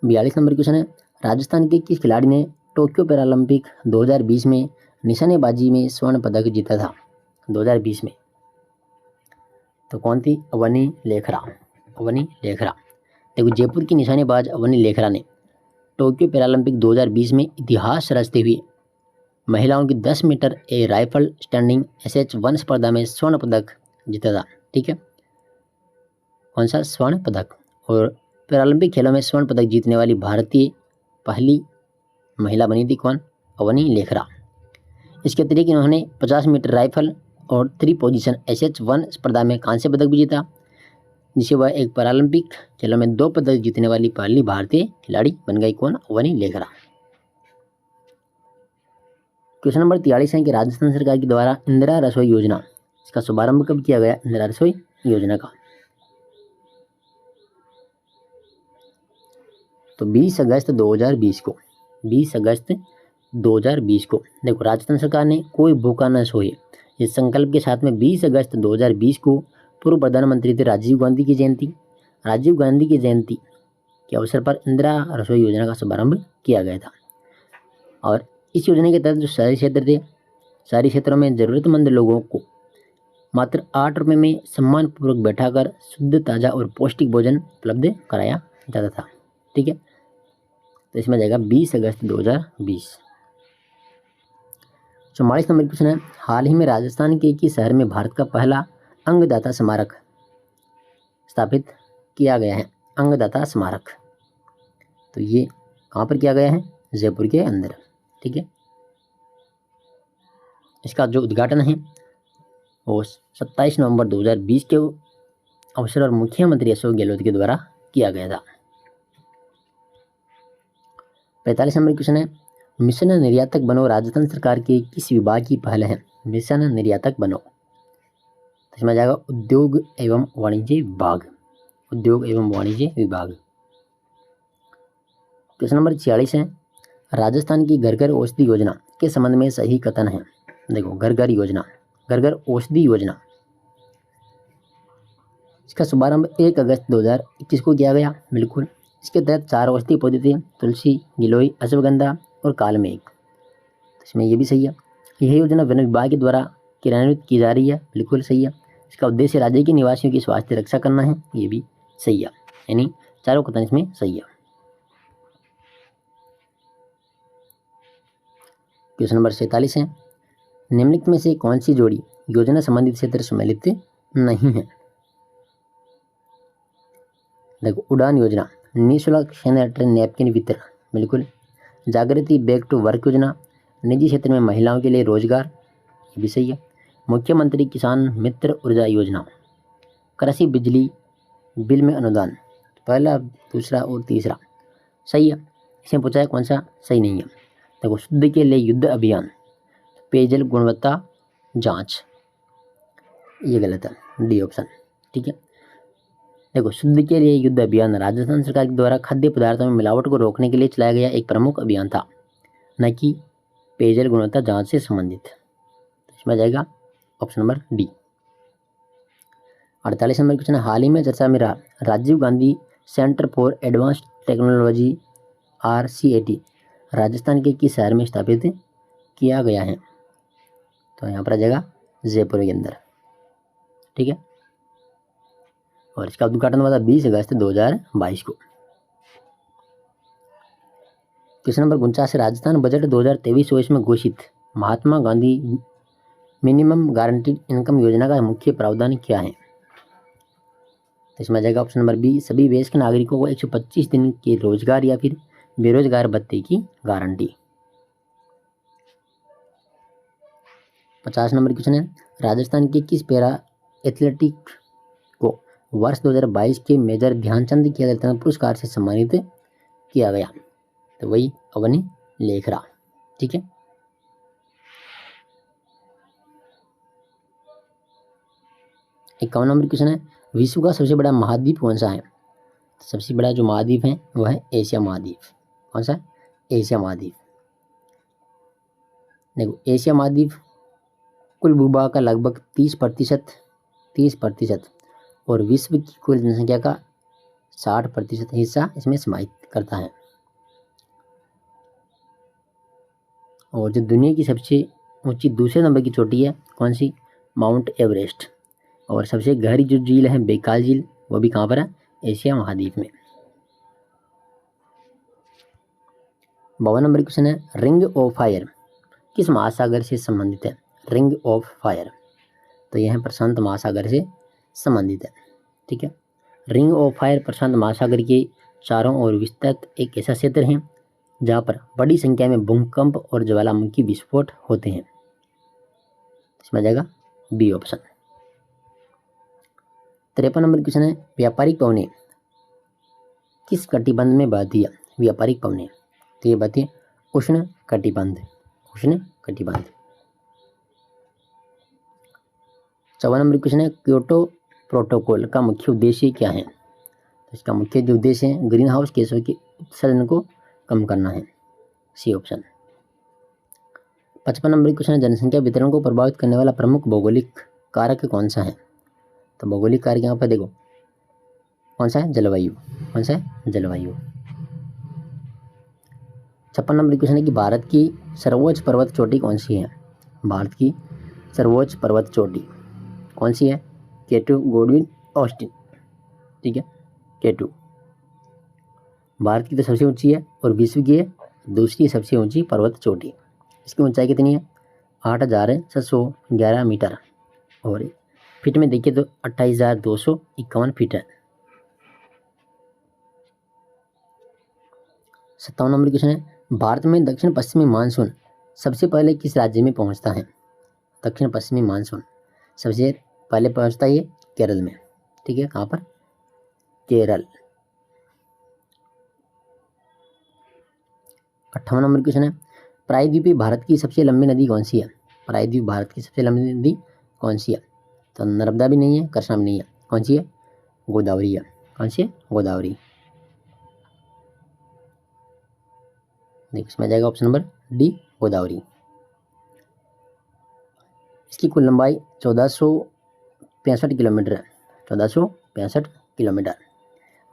42 नंबर क्वेश्चन है, राजस्थान के किस खिलाड़ी ने टोक्यो पैरालंपिक 2020 में निशानेबाजी में स्वर्ण पदक जीता था? 2020 में तो कौन थी? अवनी लेखरा। देखो, जयपुर की निशानेबाज अवनी लेखरा ने टोक्यो पैरालंपिक 2020 में इतिहास रचते हुए महिलाओं की 10 मीटर ए राइफल स्टैंडिंग SH1 स्पर्धा में स्वर्ण पदक जीता था। ठीक है, कौन सा? स्वर्ण पदक। और पैरालंपिक खेलों में स्वर्ण पदक जीतने वाली भारतीय पहली महिला बनी थी कौन? अवनी लेखरा। इसके अतिरिक्त इन्होंने 50 मीटर राइफल और 3 पोजीशन SH1 स्पर्धा में कांस्य पदक भी जीता, जिसे वह एक पैरालंपिक खेलों में 2 पदक जीतने वाली पहली भारतीय खिलाड़ी बन गई कौन? अवनी लेखरा। क्वेश्चन नंबर 43 है कि राजस्थान सरकार के द्वारा इंदिरा रसोई योजना, इसका शुभारंभ कब किया गया? इंदिरा रसोई योजना का तो 20 अगस्त 2020 को। 20 अगस्त 2020 को। देखो, राजस्थान सरकार ने कोई भूखा न सोए इस संकल्प के साथ में 20 अगस्त 2020 को पूर्व प्रधानमंत्री थे राजीव गांधी की जयंती के अवसर पर इंदिरा रसोई योजना का शुभारंभ किया गया था। और इस योजना के तहत जो शहरी क्षेत्र थे, शहरी क्षेत्रों में ज़रूरतमंद लोगों को मात्र 8 रुपये में सम्मानपूर्वक बैठाकर शुद्ध, ताज़ा और पौष्टिक भोजन उपलब्ध कराया जाता था। ठीक है, तो इसमें जाएगा 20 अगस्त 2020। 44 नंबर क्वेश्चन है, हाल ही में राजस्थान के किस शहर में भारत का पहला अंगदाता स्मारक स्थापित किया गया है? अंगदाता स्मारक, तो ये कहाँ पर किया गया है? जयपुर के अंदर। ठीक है, इसका जो उद्घाटन है वो 27 नवंबर 2020 के अवसर पर मुख्यमंत्री अशोक गहलोत के द्वारा किया गया था। 45 नंबर क्वेश्चन है, मिशन निर्यातक बनो राजस्थान सरकार के किस विभाग की पहल है? मिशन निर्यातक बनो, तो इसमें जाएगा उद्योग एवं वाणिज्य विभाग। क्वेश्चन नंबर 46 है, राजस्थान की घर घर औषधि योजना के संबंध में सही कथन है? देखो, घर घर औषधि योजना, इसका शुभारंभ 1 अगस्त 2021 को किया गया। बिल्कुल, इसके तहत 4 औषधीय पौधे थे, तुलसी, गिलोय, अश्वगंधा और कालमेघ। तो इसमें ये भी सही है। यह योजना वन विभाग के द्वारा क्रियान्वित की जा रही है। बिल्कुल सही है। इसका उद्देश्य राज्य के निवासियों की स्वास्थ्य रक्षा करना है। ये भी सही है। यानी चारों कथन इसमें सही है। क्वेश्चन नंबर 47 है, निम्नलिखित में से कौन सी जोड़ी योजना संबंधित क्षेत्र सम्मिलित नहीं है? देखो, उड़ान योजना, निःशुल्क सैनिटरी नैपकिन वितरण, बिल्कुल। जागृति बैक टू वर्क योजना, निजी क्षेत्र में महिलाओं के लिए रोजगार, ये भी सही है। मुख्यमंत्री किसान मित्र ऊर्जा योजना, कृषि बिजली बिल में अनुदान, पहला, दूसरा और तीसरा सही है। इसमें पूछा है कौन सा सही नहीं है। देखो, शुद्ध के लिए युद्ध अभियान, पेयजल गुणवत्ता जांच, ये गलत है, डी ऑप्शन, ठीक है। देखो, शुद्ध के लिए युद्ध अभियान राजस्थान सरकार के द्वारा खाद्य पदार्थों में मिलावट को रोकने के लिए चलाया गया एक प्रमुख अभियान था, न कि पेयजल गुणवत्ता जांच से संबंधित। इसमें जाएगा ऑप्शन नंबर डी। 48 नंबर क्वेश्चन है, हाल ही में चर्चा में रहा Rajiv Gandhi centre for advanced technology RCAT Rajasthan के किस शहर में स्थापित किया गया है? तो यहाँ पर आ जाएगा जयपुर के अंदर, ठीक है। और इसका उद्घाटन हुआ था 20 अगस्त 2022 को। क्वेश्चन नंबर 49, राजस्थान बजट 2023-24 में घोषित Mahatma Gandhi minimum guaranteed income योजना का मुख्य प्रावधान क्या है? तो इसमें आ जाएगा ऑप्शन नंबर बी, सभी वयस्क नागरिकों को 125 दिन के रोजगार या फिर बेरोजगार भत्ते की गारंटी। 50 नंबर क्वेश्चन है, राजस्थान के किस पैरा एथलेटिक को वर्ष 2022 के मेजर ध्यानचंद खेल रत्न पुरस्कार से सम्मानित किया गया? तो वही अवनी लेखरा, ठीक है। इक्यावन नंबर क्वेश्चन है, विश्व का सबसे बड़ा महाद्वीप कौन सा है? सबसे बड़ा जो महाद्वीप है वह है एशिया महाद्वीप। कौन सा? एशिया महाद्वीप। देखो, एशिया महाद्वीप कुल भूभाग का लगभग 30% और विश्व की कुल जनसंख्या का 60% हिस्सा इसमें समाहित करता है। और जो दुनिया की सबसे ऊंची दूसरे नंबर की चोटी है कौन सी? Mount Everest. और सबसे गहरी जो झील है बैकाल झील, वो भी कहाँ पर है? एशिया महाद्वीप में। 52 नंबर क्वेश्चन है, रिंग ऑफ फायर किस महासागर से संबंधित है? रिंग ऑफ फायर, तो यह प्रशांत महासागर से संबंधित है, ठीक है। रिंग ऑफ फायर प्रशांत महासागर के चारों ओर विस्तृत एक ऐसा क्षेत्र है जहाँ पर बड़ी संख्या में भूकंप और ज्वालामुखी विस्फोट होते हैं। इसमें आ जाएगा बी ऑप्शन। 53 नंबर क्वेश्चन है, व्यापारिक पवने किस कटिबंध में बहती है? व्यापारिक पवने, तो ये बहती है उष्ण कटिबंध, उष्ण कटिबंध। 54 नंबर क्वेश्चन है, क्योटो प्रोटोकॉल का मुख्य उद्देश्य क्या है? तो इसका मुख्य जो उद्देश्य है ग्रीन हाउस गैसों के उत्सर्जन को कम करना है, सी ऑप्शन। 55 नंबर क्वेश्चन है, जनसंख्या वितरण को प्रभावित करने वाला प्रमुख भौगोलिक कारक कौन सा है? तो भौगोलिक कारक यहाँ पर देखो कौन सा है? जलवायु। कौन सा है? जलवायु। 56 नंबर क्वेश्चन है कि भारत की सर्वोच्च पर्वत चोटी कौन सी है? भारत की सर्वोच्च पर्वत चोटी कौन सी है? K2 गॉडविन ऑस्टिन, ठीक है, K2 भारत की तो सबसे ऊंची है और विश्व की है दूसरी सबसे ऊंची पर्वत चोटी। इसकी ऊंचाई कितनी है? 8,711 मीटर और फीट में देखिए तो 28,251 फीट है। 57 नंबर क्वेश्चन है, भारत में दक्षिण पश्चिमी मानसून सबसे पहले किस राज्य में पहुंचता है? दक्षिण पश्चिमी मानसून सबसे पहले पहुंचता है केरल में, ठीक है। कहाँ पर? केरल। 58 नंबर क्वेश्चन है, प्रायद्वीपीय भारत की सबसे लंबी नदी कौन सी है? प्रायद्वीप भारत की सबसे लंबी नदी कौन सी है? तो नर्मदा भी नहीं है, कृष्णा भी नहीं है, कौन सी है? गोदावरी है। कौन सी है? गोदावरी। देखिए इसमें जाएगा ऑप्शन नंबर डी, गोदावरी। इसकी कुल लंबाई 1465 किलोमीटर है, 1465 किलोमीटर।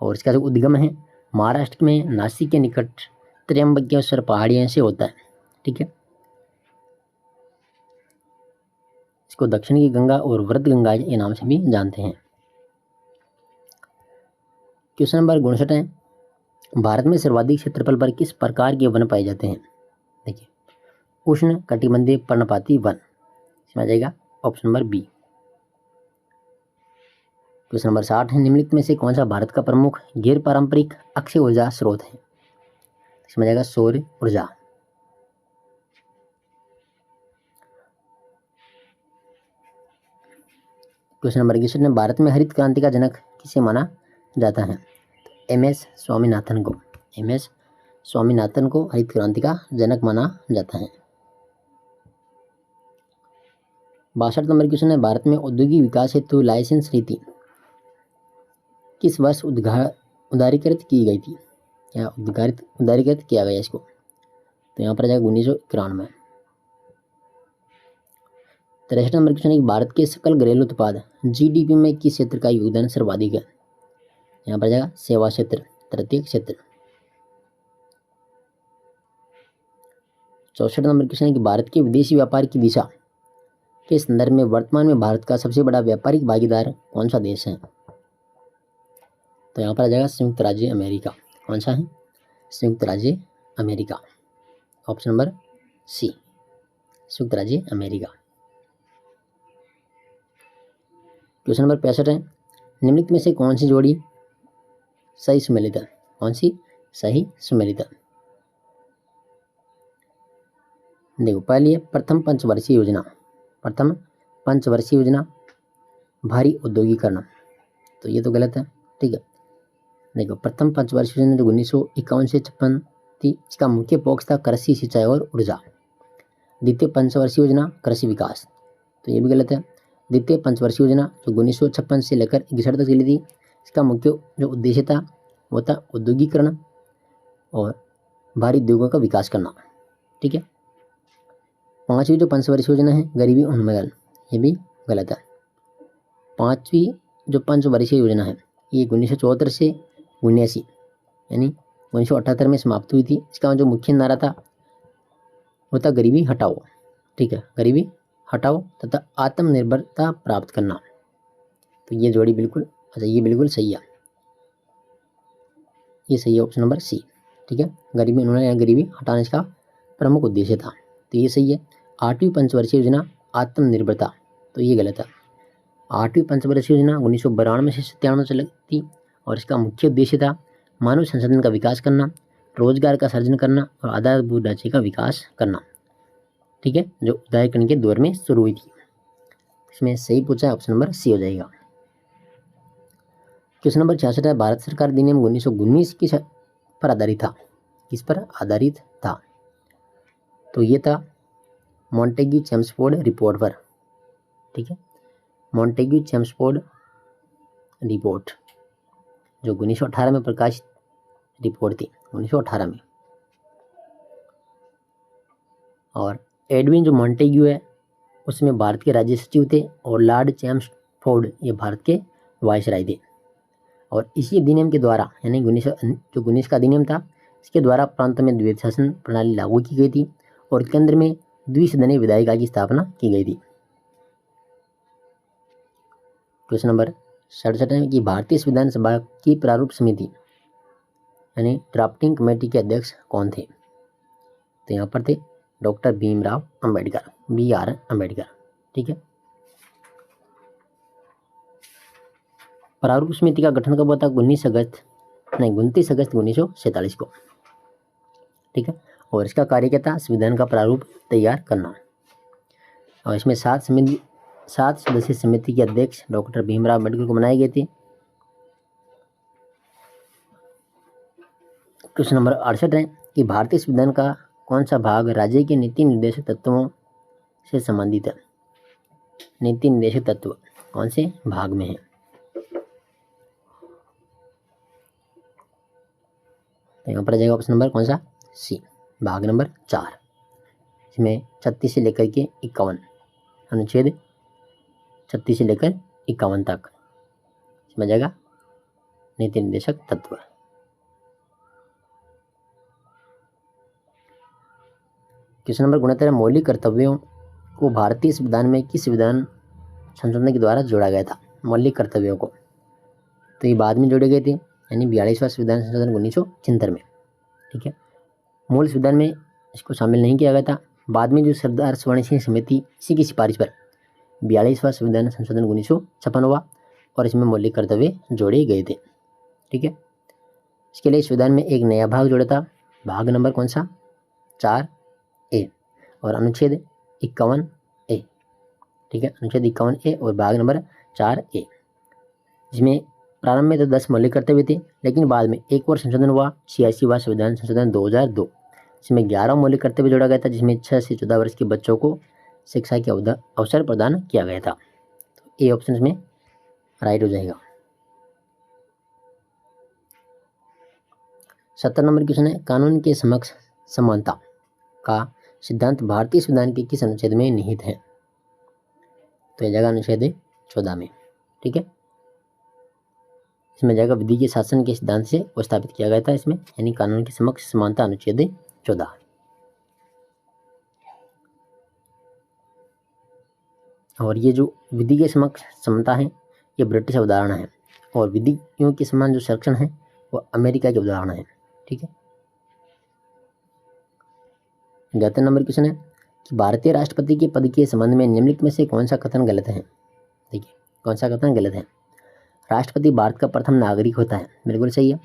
और इसका जो उद्गम है महाराष्ट्र में नासिक के निकट त्र्यंबकेश्वर पहाड़ियों से होता है, ठीक है। इसको दक्षिण की गंगा और वृद्ध गंगा के नाम से भी जानते हैं। क्वेश्चन नंबर 59 है, भारत में सर्वाधिक क्षेत्रफल पर किस प्रकार के वन पाए जाते हैं? देखिए, उष्ण कटिबंधीय पर्णपाती वन, इसमें आ जाएगा option number B. Question number 60 है, निम्नलिखित में से कौन सा भारत का प्रमुख गैर पारंपरिक अक्षय ऊर्जा स्रोत है? इसमें आ जाएगा सौर ऊर्जा। क्वेश्चन नंबर 61 में, भारत में हरित क्रांति का जनक किसे माना जाता है? एम.एस. स्वामीनाथन को, एम.एस. स्वामीनाथन को हरित क्रांति का जनक माना जाता है। 62 नंबर क्वेश्चन है, भारत में औद्योगिक विकास हेतु लाइसेंस नीति किस वर्ष उदारीकृत की गई थी, या उदारीकृत किया गया इसको? तो यहाँ पर जाएगा 1991। 63 नंबर क्वेश्चन है, भारत के सकल घरेलू उत्पाद जीडीपी में किस क्षेत्र का योगदान सर्वाधिक है? यहाँ पर जाएगा सेवा क्षेत्र, तृतीय क्षेत्र। 64 नंबर क्वेश्चन है कि भारत के विदेशी व्यापार की दिशा के संदर्भ में वर्तमान में भारत का सबसे बड़ा व्यापारिक भागीदार कौन सा देश है? तो यहाँ पर आ जाएगा संयुक्त राज्य अमेरिका। कौन सा है? संयुक्त राज्य अमेरिका, ऑप्शन नंबर सी, संयुक्त राज्य अमेरिका। क्वेश्चन नंबर 65 है, निम्नलिखित में से कौन सी जोड़ी सही सुमेलित है? कौन सी सही सुमेलित है? देखो, पहली है प्रथम पंचवर्षीय योजना, प्रथम पंचवर्षीय योजना भारी औद्योगिकरण, तो ये तो गलत है, ठीक है। देखो, प्रथम पंचवर्षीय योजना जो 1951 से 56 थी, इसका मुख्य फोकस था कृषि, सिंचाई और ऊर्जा। द्वितीय पंचवर्षीय योजना कृषि विकास, तो ये भी गलत है। द्वितीय पंचवर्षीय योजना जो 1956 से लेकर 61 तक चली थी, इसका मुख्य जो उद्देश्य था वो था औद्योगिकरण और भारी उद्योगों का विकास करना, ठीक है। पांचवी जो पंचवर्षीय योजना है गरीबी उन्मूलन, ये भी गलत है। पांचवी जो पंचवर्षीय योजना है ये 1974 से 79 यानी 1978 में समाप्त हुई थी। इसका जो मुख्य नारा था वो था गरीबी हटाओ, ठीक है, गरीबी हटाओ तथा आत्मनिर्भरता प्राप्त करना। तो ये जोड़ी बिल्कुल, अच्छा ये बिल्कुल सही है, ये सही है, ऑप्शन नंबर सी, ठीक है। गरीबी उन्मूलन, गरीबी हटाने का प्रमुख उद्देश्य था, तो ये सही है। आठवीं पंचवर्षीय योजना आत्मनिर्भरता, तो ये गलत है। आठवीं पंचवर्षीय योजना 1992 से 97 चली थी और इसका मुख्य उद्देश्य था मानव संसाधन का विकास करना, रोजगार का सृजन करना और आधारभूत ढांचे का विकास करना, ठीक है, जो उदारीकरण के दौर में शुरू हुई थी। इसमें सही पूछा है, ऑप्शन नंबर सी हो जाएगा। क्वेश्चन नंबर 66 है, भारत सरकार अधिनियम 1919 किस पर आधारित था? किस पर आधारित था? तो ये था मॉन्टेग्यू चेम्सफोर्ड रिपोर्ट पर, ठीक है, मॉन्टेग्यू चेम्सफोर्ड रिपोर्ट जो 1918 में प्रकाशित रिपोर्ट थी, 1918 में। और एडविन जो मॉन्टेग्यू है उसमें भारत के राज्य सचिव थे और लॉर्ड चेम्सफोर्ड ये भारत के वायसराय थे। और इसी अधिनियम के द्वारा यानी 1919 का अधिनियम था, इसके द्वारा प्रांत में द्वैध शासन प्रणाली लागू की गई थी और केंद्र में द्विसदनीय विधायिका की स्थापना की गई थी। क्वेश्चन नंबर 67 है कि भारतीय संविधान सभा की प्रारूप समिति यानी ड्राफ्टिंग कमेटी के अध्यक्ष कौन थे? तो यहाँ पर थे डॉक्टर भीमराव अंबेडकर, BR अंबेडकर, ठीक है। प्रारूप समिति का गठन कब हुआ था? 29 अगस्त 1947 को, ठीक है। और इसका कार्य क्या था? संविधान का प्रारूप तैयार करना। और इसमें 7 सदस्यीय समिति के अध्यक्ष डॉक्टर भीमराव अंबेडकर को बनाए गए थे। क्वेश्चन नंबर 68 है कि भारतीय संविधान का कौन सा भाग राज्य के नीति निर्देशक तत्वों से संबंधित है? नीति निर्देशक तत्व कौन से भाग में है? तो यहाँ पर आ जाएगा ऑप्शन नंबर कौन सा? सी, भाग नंबर 4। इसमें 36 से लेकर के 51 अनुच्छेद 36 से लेकर 51 तक इसमें जाएगा नीति निर्देशक तत्व। क्वेश्चन नंबर 69 मौलिक कर्तव्यों को भारतीय संविधान में किस संविधान संशोधन के द्वारा जोड़ा गया था? मौलिक कर्तव्यों को, तो ये बाद में जोड़े गए थे यानी 42वां संविधान संशोधन 1976 में। ठीक है, मूल संविधान में इसको शामिल नहीं किया गया था। बाद में जो सरदार स्वर्ण सिंह समिति, इसी की सिफारिश पर 42वां संविधान संशोधन 1956 हुआ और इसमें मौलिक कर्तव्य जोड़े गए थे। ठीक है, इसके लिए संविधान में एक नया भाग जोड़ा था, भाग नंबर कौन सा, 4A और अनुच्छेद 51A। ठीक है, अनुच्छेद 51A और भाग नंबर 4A, जिसमें प्रारंभ में तो 10 मौलिक कर्तव्य थे, लेकिन बाद में एक और संशोधन हुआ, 86वां संविधान संशोधन 2002। इसमें 11 मौलिक कर्तव्य जोड़ा गया था, जिसमें 6 से 14 वर्ष के बच्चों को शिक्षा के अवसर प्रदान किया गया था। तो ए ऑप्शन इसमें राइट हो जाएगा। 70 नंबर क्वेश्चन है, कानून के समक्ष समानता का सिद्धांत भारतीय संविधान के किस अनुच्छेद में निहित है? तो यह जाएगा अनुच्छेद 14 में। ठीक है, इसमें जाएगा विधि के शासन के सिद्धांत से वो स्थापित किया गया था इसमें, यानी कानून के समक्ष समानता अनुच्छेद 14। और ये जो विधि के समक्ष समता है ये ब्रिटिश अवधारणा है, और विधियों के समान जो संरक्षण है वो अमेरिका की अवधारणा है। ठीक है, 11 नंबर क्वेश्चन है कि भारतीय राष्ट्रपति के पद के संबंध में निम्नलिखित में से कौन सा कथन गलत है? देखिए, कौन सा कथन गलत है? राष्ट्रपति भारत का प्रथम नागरिक होता है, बिल्कुल सही है।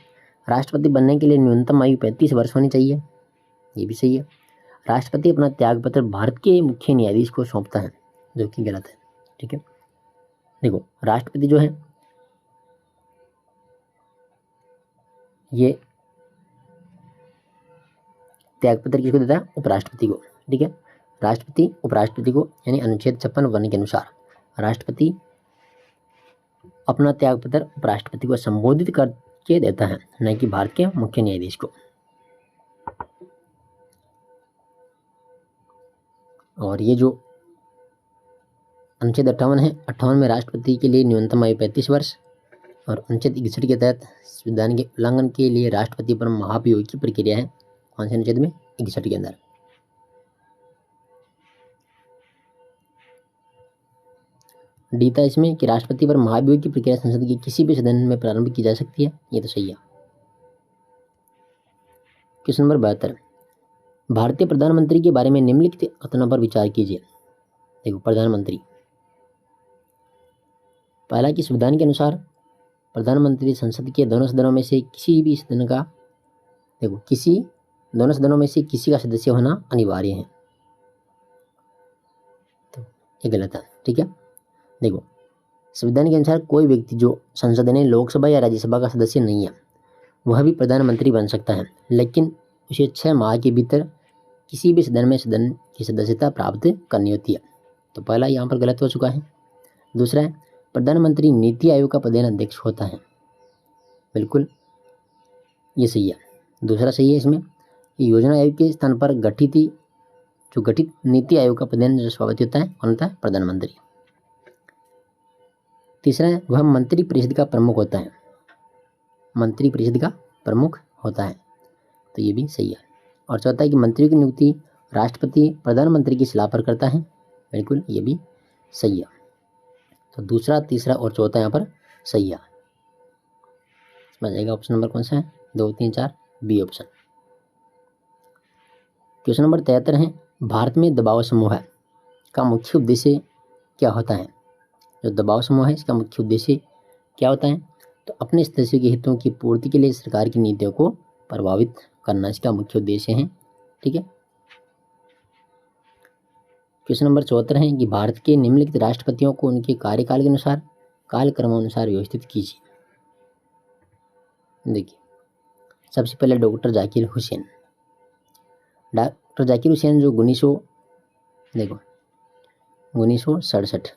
राष्ट्रपति बनने के लिए न्यूनतम आयु 35 वर्ष होनी चाहिए, ये भी सही है। राष्ट्रपति अपना त्यागपत्र भारत के मुख्य न्यायाधीश को सौंपता है, जो कि गलत है। ठीक है, देखो राष्ट्रपति जो है ये त्यागपत्र किसको देता है? उपराष्ट्रपति को। ठीक है, राष्ट्रपति उपराष्ट्रपति को, यानी अनुच्छेद 56 के अनुसार राष्ट्रपति अपना त्यागपत्र उपराष्ट्रपति को संबोधित करके देता है, न कि भारत के मुख्य न्यायाधीश को। और ये जो अनुच्छेद 58 है, 58 में राष्ट्रपति के लिए न्यूनतम आयु 35 वर्ष, और अनुच्छेद 61 के तहत संविधान के उल्लंघन के लिए राष्ट्रपति पर महाभियोग की प्रक्रिया है। कौन से अनुच्छेद में? 61 के अंदर। डी था इसमें कि राष्ट्रपति पर महाभियोग की प्रक्रिया संसद के किसी भी सदन में प्रारंभ की जा सकती है, ये तो सही है। क्वेश्चन नंबर 72, भारतीय प्रधानमंत्री के बारे में निम्नलिखित कथनों पर विचार कीजिए। देखो प्रधानमंत्री, पहला कि संविधान के अनुसार प्रधानमंत्री संसद के दोनों सदनों में से किसी भी सदन का, देखो किसी दोनों सदनों में से किसी का सदस्य होना अनिवार्य है, तो ये गलत है। ठीक है, देखो संविधान के अनुसार कोई व्यक्ति जो संसद ने लोकसभा या राज्यसभा का सदस्य नहीं है वह भी प्रधानमंत्री बन सकता है, लेकिन उसे 6 माह के भीतर किसी भी सदन में सदन की सदस्यता प्राप्त करनी होती है। तो पहला यहाँ पर गलत हो चुका है। दूसरा है, प्रधानमंत्री नीति आयोग का प्रधान अध्यक्ष होता है, बिल्कुल ये सही है। दूसरा सही है इसमें, योजना आयोग के स्थान पर गठित नीति आयोग का प्रधान जो सभापति होता है कौन होता है? प्रधानमंत्री। तीसरा है, वह मंत्री परिषद का प्रमुख होता है, मंत्री परिषद का प्रमुख होता है, तो ये भी सही है। और चौथा है कि मंत्रियों की नियुक्ति राष्ट्रपति प्रधानमंत्री की सलाह पर करता है, बिल्कुल ये भी सही है। तो दूसरा, तीसरा और चौथा यहाँ पर सही है। इसमें जाएगा ऑप्शन नंबर कौन सा है? 2, 3, 4 बी ऑप्शन। क्वेश्चन नंबर 73 है, भारत में दबाव समूह का मुख्य उद्देश्य क्या होता है? जो दबाव समूह है इसका मुख्य उद्देश्य क्या होता है? तो अपने सदस्यों के हितों की पूर्ति के लिए सरकार की नीतियों को प्रभावित करना इसका मुख्य उद्देश्य है। ठीक है, क्वेश्चन नंबर 74 है कि भारत के निम्नलिखित राष्ट्रपतियों को उनके कार्यकाल के अनुसार कालक्रमानुसार व्यवस्थित कीजिए। देखिए सबसे पहले डॉक्टर जाकिर हुसैन। डॉक्टर जाकिर हुसैन जो 1967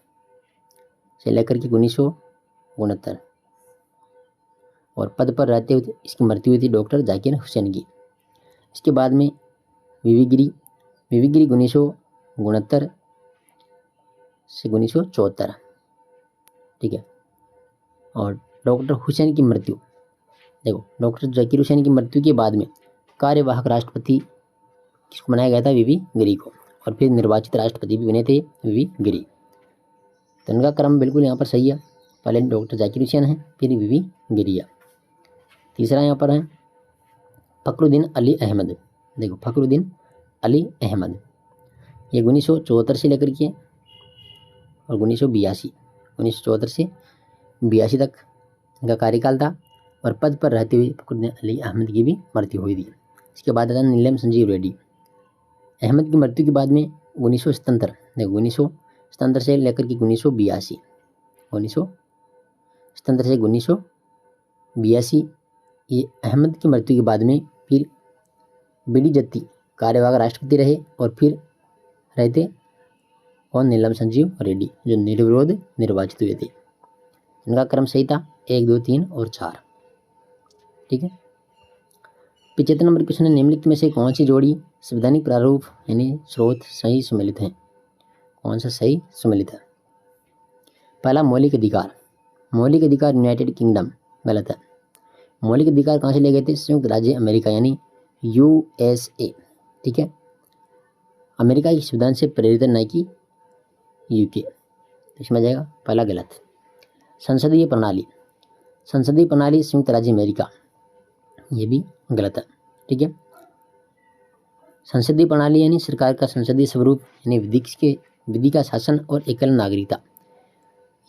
से लेकर के 1969 और पद पर रहते हुए इसकी मृत्यु हुई थी डॉक्टर जाकिर हुसैन की। इसके बाद में वीवी गिरी 1969 से 1974। ठीक है, और डॉक्टर हुसैन की मृत्यु, देखो डॉक्टर जाकिर हुसैन की मृत्यु के बाद में कार्यवाहक राष्ट्रपति किसको बनाया गया था? वीवी गिरी को, और फिर निर्वाचित राष्ट्रपति भी बने थे वीवी गिरी। तो इनका क्रम बिल्कुल यहाँ पर सही है, पहले डॉक्टर जाकिर हुसैन है फिर वीवी गिरी है। तीसरा यहाँ पर है फखरुद्दीन अली अहमद। देखो फखरुद्दीन अली अहमद, ये 1974 से लेकर के और 1974 से 82 तक इनका कार्यकाल था और पद पर रहते हुए फखरुद्दीन अली अहमद की भी मृत्यु हुई थी। इसके बाद आता नीलम संजीव रेड्डी। अहमद की मृत्यु के बाद में 1977, देखो 1977 से लेकर के 1982, 1977 से 1982, ये अहमद की मृत्यु के बाद में फिर बीडी जत्ती कार्यवाहक राष्ट्रपति रहे और फिर रहते और नीलम संजीव रेड्डी जो निर्विरोध निर्वाचित हुए थे। इनका क्रम सही था 1, 2, 3 और 4। ठीक है। 75 नंबर क्वेश्चन है निम्नलिखित में से कौन सी जोड़ी संवैधानिक प्रारूप यानी स्रोत सही सम्मिलित है? कौन सा सही सम्मिलित है? पहला मौलिक अधिकार। मौलिक अधिकार यूनाइटेड किंगडम, गलत है। मौलिक अधिकार कहाँ से ले गए थे? संयुक्त राज्य अमेरिका यानी USA। ठीक है, अमेरिका के संविधान से प्रेरित न कि UK। इसमें जाएगा पहला गलत। संसदीय प्रणाली, संसदीय प्रणाली संयुक्त राज्य अमेरिका, ये भी गलत है। ठीक है, संसदीय प्रणाली यानी सरकार का संसदीय स्वरूप यानी विधि का शासन और एकल नागरिकता,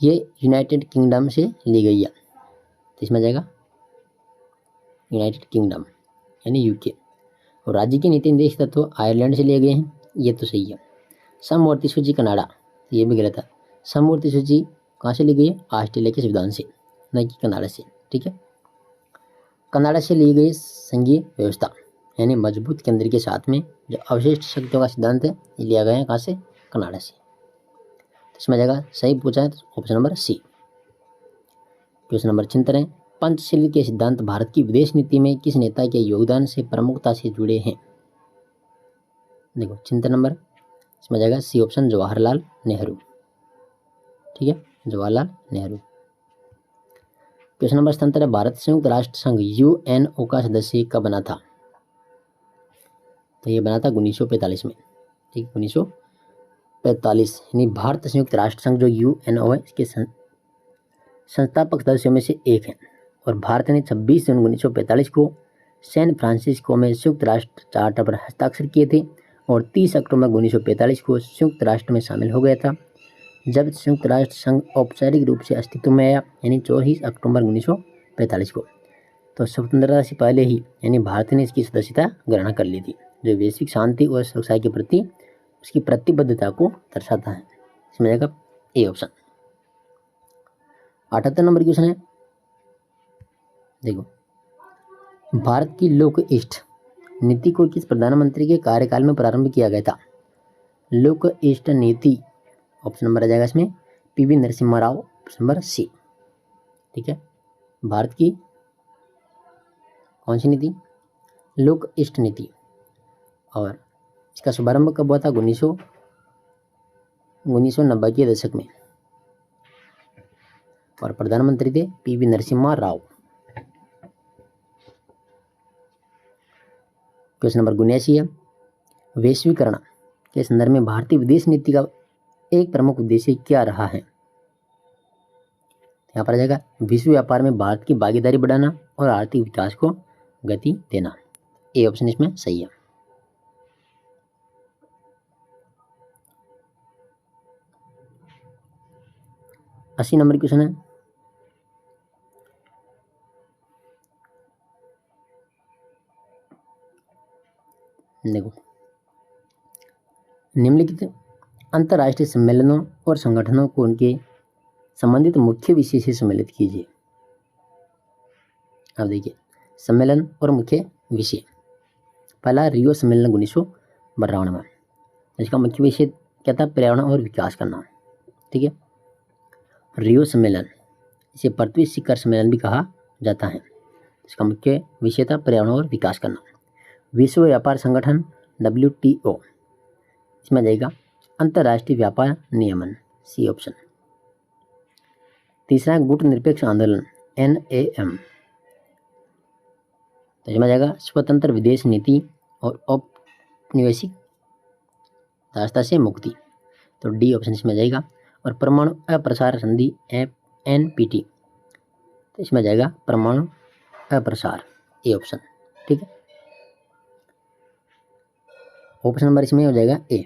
ये यूनाइटेड किंगडम से ली गई है। तो इसमें जाएगा यूनाइटेड किंगडम यानी UK। और राज्य के नीति निर्देश तत्व आयरलैंड से लिए गए हैं, ये तो सही है। समवर्ती सूची कनाडा, ये भी गलत है। समवर्ती सूची कहाँ से ली गई है? ऑस्ट्रेलिया के संविधान से, न कि कनाडा से। ठीक है, कनाडा से ली गई संघीय व्यवस्था यानी मजबूत केंद्र के साथ में जो अवशिष्ट शक्तियों का सिद्धांत है, ये लिया गया है कहाँ से? कनाडा से। तो इसमें जाएगा सही पूछा है तो option number C। Question number 76 है पंचशील के सिद्धांत भारत की विदेश नीति में किस नेता के योगदान से प्रमुखता से जुड़े हैं? देखो 76 नंबर, इसमें जाएगा C ऑप्शन, जवाहरलाल नेहरू। ठीक है, जवाहरलाल नेहरू। क्वेश्चन नंबर 77 है भारत संयुक्त राष्ट्र संघ UNO का सदस्य कब बना था? तो ये बना था 1945 में। ठीक, 1945 यानी भारत संयुक्त राष्ट्र संघ जो UNO है इसके संस्थापक सदस्यों में से एक है। और भारत ने 26 जून 1945 को सैन फ्रांसिस्को में संयुक्त राष्ट्र चार्टर पर हस्ताक्षर किए थे और 30 अक्टूबर 1945 को संयुक्त राष्ट्र में शामिल हो गया था। जब संयुक्त राष्ट्र संघ औपचारिक रूप से अस्तित्व में आया यानी 24 अक्टूबर 1945 को, तो स्वतंत्रता से पहले ही यानी भारत ने इसकी सदस्यता ग्रहण कर ली थी, जो वैश्विक शांति और सुरक्षा के प्रति उसकी प्रतिबद्धता को दर्शाता है। इसमें जाएगा A ऑप्शन। 78 नंबर क्वेश्चन है, देखो भारत की लोक ईस्ट नीति को किस प्रधानमंत्री के कार्यकाल में प्रारंभ किया गया था? लोक ईस्ट नीति ऑप्शन नंबर आ जाएगा इसमें PV Narasimha Rao, option number C। ठीक है, भारत की कौन सी नीति? लोक ईस्ट नीति। और इसका शुभारंभ कब हुआ था? 1990 के दशक में और प्रधानमंत्री थे PV Narasimha Rao. Question number 79 है वैश्वीकरण के संदर्भ में भारतीय विदेश नीति का एक प्रमुख उद्देश्य क्या रहा है? यहाँ पर आ जाएगा विश्व व्यापार में भारत की भागीदारी बढ़ाना और आर्थिक विकास को गति देना। A ऑप्शन इसमें सही है। अस्सी नंबर क्वेश्चन है, देखो निम्नलिखित अंतर्राष्ट्रीय सम्मेलनों और संगठनों को उनके संबंधित मुख्य विषय से सम्मिलित कीजिए। अब देखिए सम्मेलन और मुख्य विषय। पहला रियो सम्मेलन 1952 में, इसका मुख्य विषय क्या था? पर्यावरण और विकास करना। ठीक है, रियो सम्मेलन, इसे पृथ्वी शिखर सम्मेलन भी कहा जाता है। इसका मुख्य विषय था पर्यावरण और विकास करना। विश्व व्यापार संगठन WTO, इसमें जाएगा अंतर्राष्ट्रीय व्यापार नियमन, C ऑप्शन। तीसरा गुट निरपेक्ष आंदोलन NAM, तो इसमें जाएगा स्वतंत्र विदेश नीति और औपनिवेशिक दासता से मुक्ति, तो D ऑप्शन इसमें जाएगा। और परमाणु अप्रसार संधि NPT, तो इसमें जाएगा परमाणु अप्रसार, ए ऑप्शन। ठीक है, ऑप्शन नंबर इसमें हो जाएगा ए।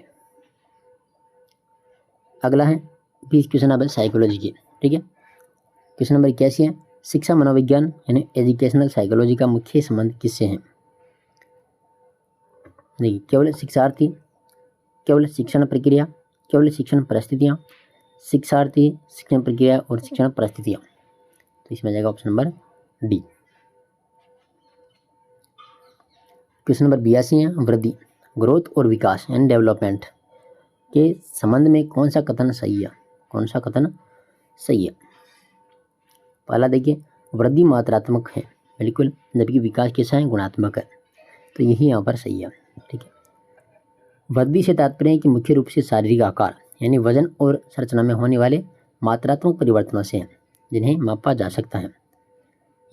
अगला है 20 क्वेश्चन अब साइकोलॉजी की। ठीक है, क्वेश्चन नंबर 81 है, शिक्षा मनोविज्ञान यानी एजुकेशनल साइकोलॉजी का मुख्य संबंध किससे है? देखिए, केवल शिक्षार्थी, केवल शिक्षण प्रक्रिया, केवल शिक्षण परिस्थितियाँ, शिक्षार्थी, शिक्षण प्रक्रिया और शिक्षण परिस्थितियाँ। तो इसमें जाएगा option number D. Question number 82 है, वृद्धि, ग्रोथ और विकास यानी डेवलपमेंट के संबंध में कौन सा कथन सही है? कौन सा कथन सही है? पहला देखिए, वृद्धि मात्रात्मक है, बिल्कुल, जबकि विकास कैसा है? गुणात्मक है। तो यही यहाँ पर सही है। ठीक है, वृद्धि से तात्पर्य है कि मुख्य रूप से शारीरिक आकार यानी वजन और संरचना में होने वाले मात्रात्मक परिवर्तनों से हैं, जिन्हें मापा जा सकता है।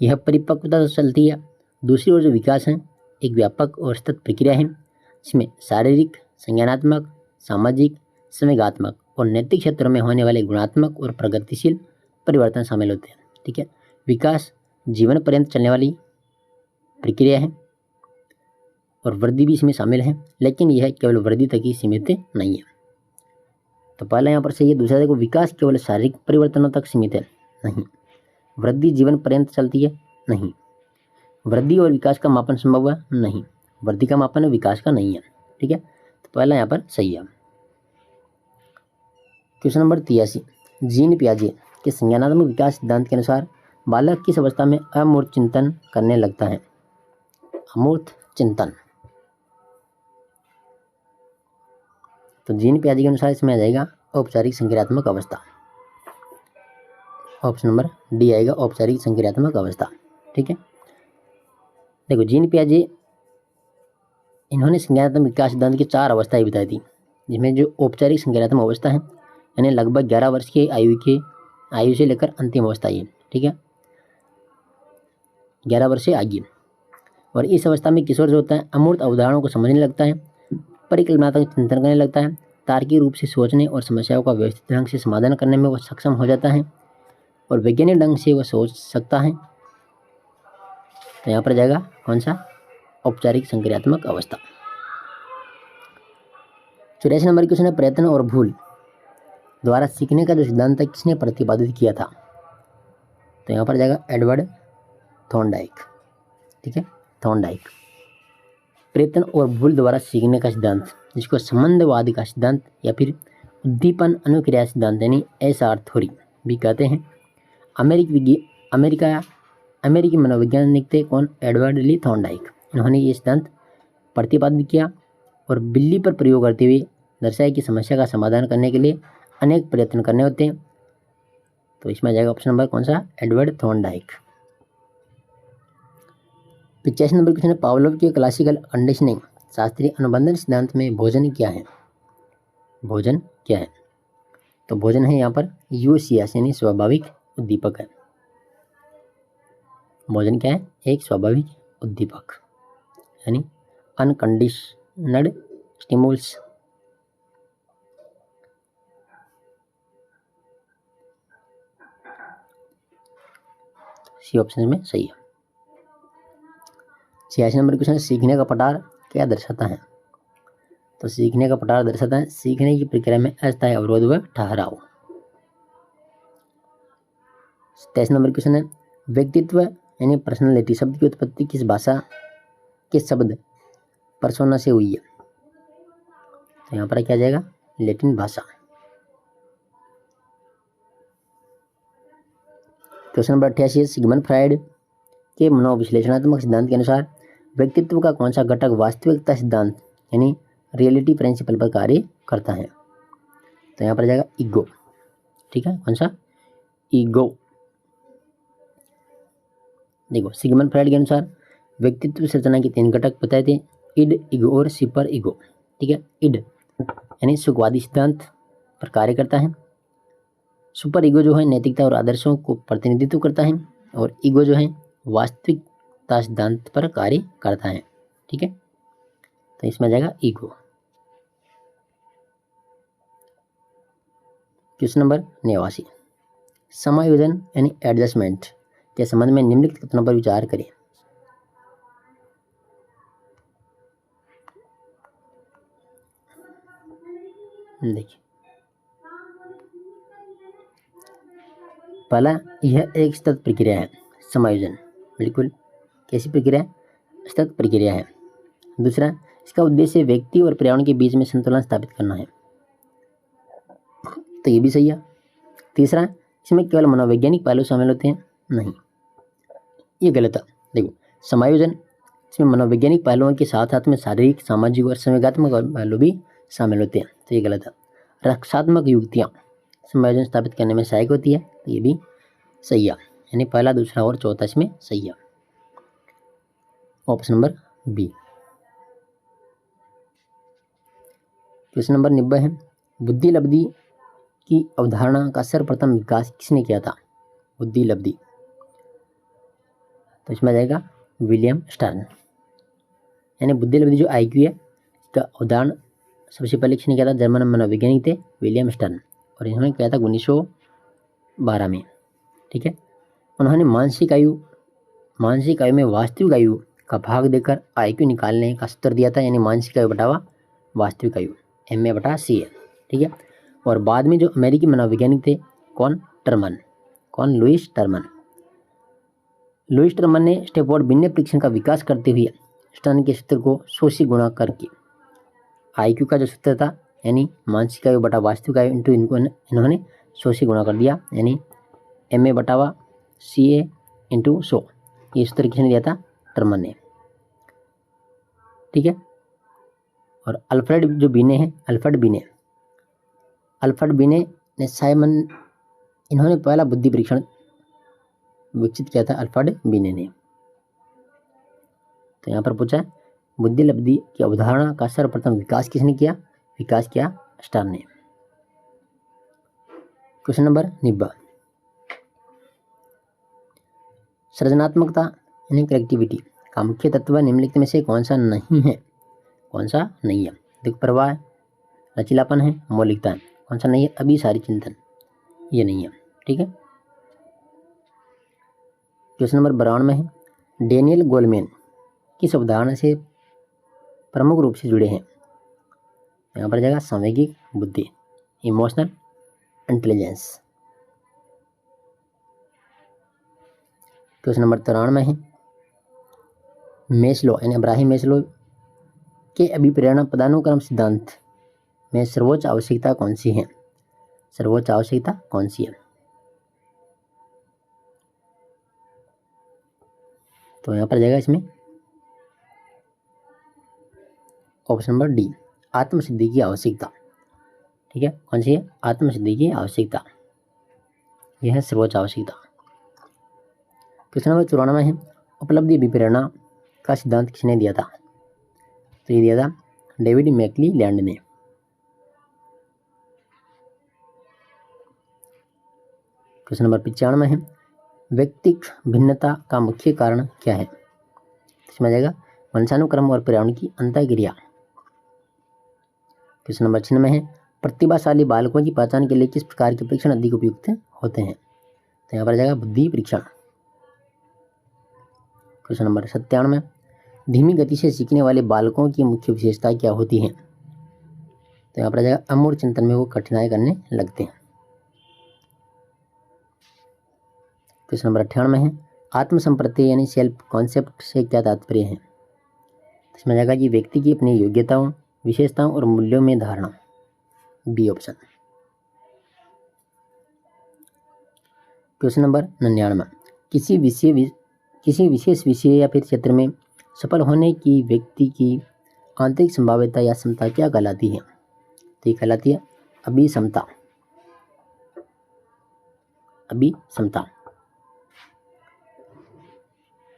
यह परिपक्वता तो चलती है। दूसरी ओर जो विकास है, एक व्यापक और सतत प्रक्रिया है, जिसमें शारीरिक, संज्ञानात्मक, सामाजिक, संवेगात्मक और नैतिक क्षेत्रों में होने वाले गुणात्मक और प्रगतिशील परिवर्तन शामिल होते हैं। ठीक है, विकास जीवन पर्यंत चलने वाली प्रक्रिया है और वृद्धि भी इसमें शामिल है, लेकिन यह केवल वृद्धि तक ही सीमित नहीं है। तो पहला यहाँ पर सही है। दूसरा देखो, विकास केवल शारीरिक परिवर्तनों तक सीमित है, नहीं। वृद्धि जीवन पर्यंत चलती है, नहीं। वृद्धि और विकास का मापन संभव है, नहीं। वृद्धि का मापन है, विकास का नहीं है। ठीक है, तो पहला यहाँ पर सही है। क्वेश्चन नंबर 83, जीन पियाजे के संज्ञानात्मक विकास सिद्धांत के अनुसार बालक किस अवस्था में अमूर्त चिंतन करने लगता है? अमूर्त चिंतन। तो जीन पियाजे के अनुसार इसमें आ जाएगा औपचारिक संक्रियात्मक अवस्था। ऑप्शन नंबर डी आएगा, औपचारिक संक्रियात्मक अवस्था। ठीक है, देखो, जीन पियाजे इन्होंने संज्ञानात्मक विकास सिद्धांत की 4 अवस्थाएं बताई थी, जिसमें जो औपचारिक संज्ञानात्मक अवस्था है यानी लगभग 11 वर्ष की आयु से लेकर अंतिम अवस्था ये। ठीक है, 11 वर्ष से आगे। और इस अवस्था में किशोर जो होता है अमूर्त अवधारणाओं को समझने लगता है, परिकल्पनात्मक चिंतन करने लगता है, तार्किक रूप से सोचने और समस्याओं का व्यवस्थित ढंग से समाधान करने में वह सक्षम हो जाता है और वैज्ञानिक ढंग से वह सोच सकता है। तो यहाँ पर जाएगा कौन सा? औपचारिक संक्रियात्मक अवस्था। 84 नंबर क्वेश्चन है, प्रयत्न और भूल द्वारा सीखने का जो सिद्धांत है किसने प्रतिपादित किया था? तो यहाँ पर जाएगा एडवर्ड थॉर्नडाइक। ठीक है, थॉर्नडाइक। प्रयत्न और भूल द्वारा सीखने का सिद्धांत, जिसको संबंधवाद का सिद्धांत या फिर उद्दीपन अनुक्रिया सिद्धांत यानी एसआर थ्योरी भी कहते हैं। अमेरिकी मनोवैज्ञानिक थे कौन? एडवर्ड ली थॉर्नडाइक। इन्होंने ये सिद्धांत प्रतिपादित किया और बिल्ली पर प्रयोग करते हुए दर्शाया कि समस्या का समाधान करने के लिए अनेक प्रयत्न करने होते हैं। तो इसमें जाएगा ऑप्शन नंबर कौन सा? Edward Thorndike. 85 नंबर क्वेश्चन है, पावलोव के क्लासिकल कंडीशनिंग शास्त्रीय अनुबंधन सिद्धांत में भोजन क्या है? भोजन क्या है? तो भोजन है यहाँ पर यूसीएस यानी स्वाभाविक उद्दीपक है। भोजन क्या है? एक स्वाभाविक उद्दीपक यानी अनकंडीशनड स्टिमुल्स। सी ऑप्शन में सही है। 86 नंबर क्वेश्चन है, सीखने का पठार क्या दर्शाता है? तो सीखने का पठार दर्शाता है सीखने की प्रक्रिया में अस्थायी अवरोध व ठहराव। 23 नंबर क्वेश्चन है, व्यक्तित्व यानी पर्सनालिटी शब्द की उत्पत्ति किस भाषा के शब्द पर्सोना से हुई है? तो यहाँ पर क्या जाएगा? लैटिन भाषा। क्वेश्चन नंबर 88 है, सिगमंड फ्राइड के मनोविश्लेषणात्मक सिद्धांत के अनुसार व्यक्तित्व का कौन सा घटक वास्तविकता सिद्धांत यानी रियलिटी प्रिंसिपल पर कार्य करता है? तो यहाँ पर जाएगा ईगो। ठीक है, कौन सा? ईगो। देखो, सिगमंड फ्राइड के अनुसार व्यक्तित्व संरचना के 3 घटक बताए थे, इड, ईगो और सुपर ईगो। ठीक है, इड यानी सुखवादी सिद्धांत पर कार्य करता है, सुपर ईगो जो है नैतिकता और आदर्शों को प्रतिनिधित्व करता है और ईगो जो है वास्तविकता सिद्धांत पर कार्य करता है। ठीक है, तो इसमें जाएगा ईगो। क्वेश्चन नंबर 89, समायोजन यानी एडजस्टमेंट के संबंध में निम्नलिखित कथनों पर विचार करें। देखिए पहला, यह एक सतत प्रक्रिया है, समायोजन। बिल्कुल कैसी प्रक्रिया है? सतत प्रक्रिया है। दूसरा, इसका उद्देश्य व्यक्ति और पर्यावरण के बीच में संतुलन स्थापित करना है, तो ये भी सही है। तीसरा, इसमें केवल मनोवैज्ञानिक पहलू शामिल होते हैं, नहीं, ये गलत है। देखो, समायोजन, इसमें मनोवैज्ञानिक पहलुओं के साथ साथ में शारीरिक, सामाजिक और संवेगात्मक पहलू भी शामिल होते हैं, तो ये गलत है। रक्षात्मक युक्तियाँ समायोजन स्थापित करने में सहायक होती है, तो ये भी सही है। यानी पहला, दूसरा और चौथा इसमें सही है। Option number B. Question number 90 है, बुद्धि लब्धि की अवधारणा का सर्वप्रथम विकास किसने किया था? बुद्धि लब्धि, तो इसमें आ जाएगा विलियम स्टर्न। यानी बुद्धि लब्धि जो IQ है, इसका अवधारण सबसे पहले किसने किया था? जर्मन मनोवैज्ञानिक थे विलियम स्टर्न, और इन्होंने किया था 1912 में। ठीक है, उन्होंने मानसिक आयु में वास्तविक आयु का भाग देकर IQ निकालने का सूत्र दिया था, यानी मानसिक आयु बटावा वास्तविक आयु, MA/C है। ठीक है, और बाद में जो अमेरिकी मनोवैज्ञानिक थे, लुईस टर्मन ने स्टैफोर्ड बिन्ने परीक्षण का विकास करते हुए स्टर्न के सूत्र को 100 से गुणा करके IQ का जो सूत्र था, यानी मानसिक आयु बटा वास्तविक आयु इंटू इन्होंने 100 से गुणा कर दिया, यानी MA/CA इंटू 100, ये सूत्र किसने दिया था? टर्मन ने। ठीक है, और अल्फ्रेड बिने ने साइमन, इन्होंने पहला बुद्धि परीक्षण विकसित किया था, अल्फ्रेड बिने ने। तो यहाँ पर पूछा है, बुद्धि लब्धि की अवधारणा का सर्वप्रथम विकास किसने किया? विकास किया स्टर्न ने। क्वेश्चन नंबर 90, सृजनात्मकता यानी क्रिएटिविटी का मुख्य तत्व निम्नलिखित में से कौन सा नहीं है? दिक प्रवाह, लचीलापन है, मौलिकता है, कौन सा नहीं है? अभिसारी चिंतन, ये नहीं है। ठीक है, क्वेश्चन नंबर 92 में है, डेनियल गोलमैन किस अवधारणा से प्रमुख रूप से जुड़े हैं? यहाँ पर जाएगा सामूहिक बुद्धि, इमोशनल इंटेलिजेंस। क्वेश्चन नंबर 93 में है, मेस्लो यानी अब्राहिम मेस्लो के अभिप्रेरणा पदानुक्रम सिद्धांत में सर्वोच्च आवश्यकता कौन सी है? तो यहाँ पर जाएगा इसमें ऑप्शन नंबर डी, आत्मसिद्धि की आवश्यकता। ठीक है, कौन सी है? आत्मसिद्धि की आवश्यकता, यह है सर्वोच्च आवश्यकता। क्वेश्चन नंबर 94 है, उपलब्धि अभिप्रेरणा का सिद्धांत किसने दिया था? तो ये दिया था डेविड मैक्लीलैंड ने। क्वेश्चन नंबर 95 है, व्यक्तिक भिन्नता का मुख्य कारण क्या है? इसमें आ जाएगा वंशानुक्रम और पर्यावरण की अंतःक्रिया। क्वेश्चन नंबर 96 है, प्रतिभाशाली बालकों की पहचान के लिए किस प्रकार के परीक्षण अधिक उपयुक्त होते हैं? तो यहाँ पर आ जाएगा बुद्धि परीक्षण। क्वेश्चन नंबर 97, धीमी गति से सीखने वाले बालकों की मुख्य विशेषता क्या होती है? तो यहाँ पर आ जाएगा अमूर्त चिंतन में वो कठिनाई करने लगते हैं। क्वेश्चन नंबर 98 है, आत्मसंप्रत्यय यानी सेल्फ कॉन्सेप्ट से क्या तात्पर्य है? इसमें जाएगा कि व्यक्ति की अपनी योग्यताओं, विशेषताओं और मूल्यों में धारणा, बी ऑप्शन। क्वेश्चन नंबर 99, किसी विशेष विषय या फिर क्षेत्र में सफल होने की व्यक्ति की आंतरिक संभाव्यता या क्षमता क्या कहलाती है? तो ये कहलाती है अभिक्षमता।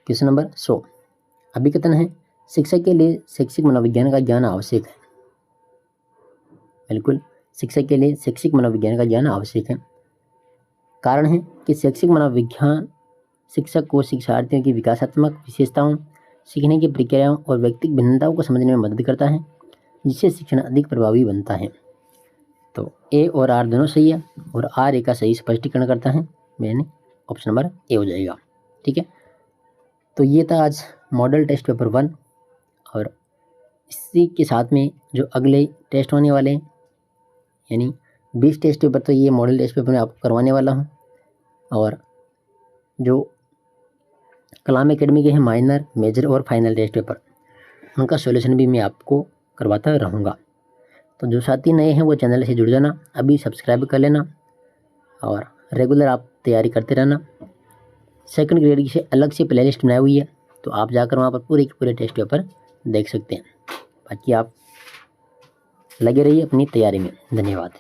क्वेश्चन नंबर 100, अभिकथन है, शिक्षक के लिए शैक्षिक मनोविज्ञान का ज्ञान आवश्यक है। बिल्कुल, शिक्षक के लिए शैक्षिक मनोविज्ञान का ज्ञान आवश्यक है। कारण है कि शैक्षिक मनोविज्ञान शिक्षक को शिक्षार्थियों की विकासात्मक विशेषताओं, सीखने की प्रक्रियाओं और व्यक्तिगत भिन्नताओं को समझने में मदद करता है, जिससे शिक्षण अधिक प्रभावी बनता है। तो ए और आर दोनों सही है, और आर ए का सही स्पष्टीकरण करता है, यानी ऑप्शन नंबर ए हो जाएगा। ठीक है, तो ये था आज मॉडल टेस्ट पेपर 1, और इसी के साथ में जो अगले टेस्ट होने वाले हैं यानी 20 टेस्ट पेपर तो ये मॉडल टेस्ट पेपर मैं आपको करवाने वाला हूँ। और जो कलाम एकेडमी के हैं माइनर, मेजर और फाइनल टेस्ट पेपर, उनका सॉल्यूशन भी मैं आपको करवाता रहूँगा। तो जो साथी नए हैं वो चैनल से जुड़ जाना, अभी सब्सक्राइब कर लेना और रेगुलर आप तैयारी करते रहना। सेकंड ग्रेड की से अलग से प्लेलिस्ट बनाई हुई है, तो आप जाकर वहाँ पर पूरे के पूरे टेस्ट पेपर देख सकते हैं। बाकी आप लगे रहिए अपनी तैयारी में। धन्यवाद।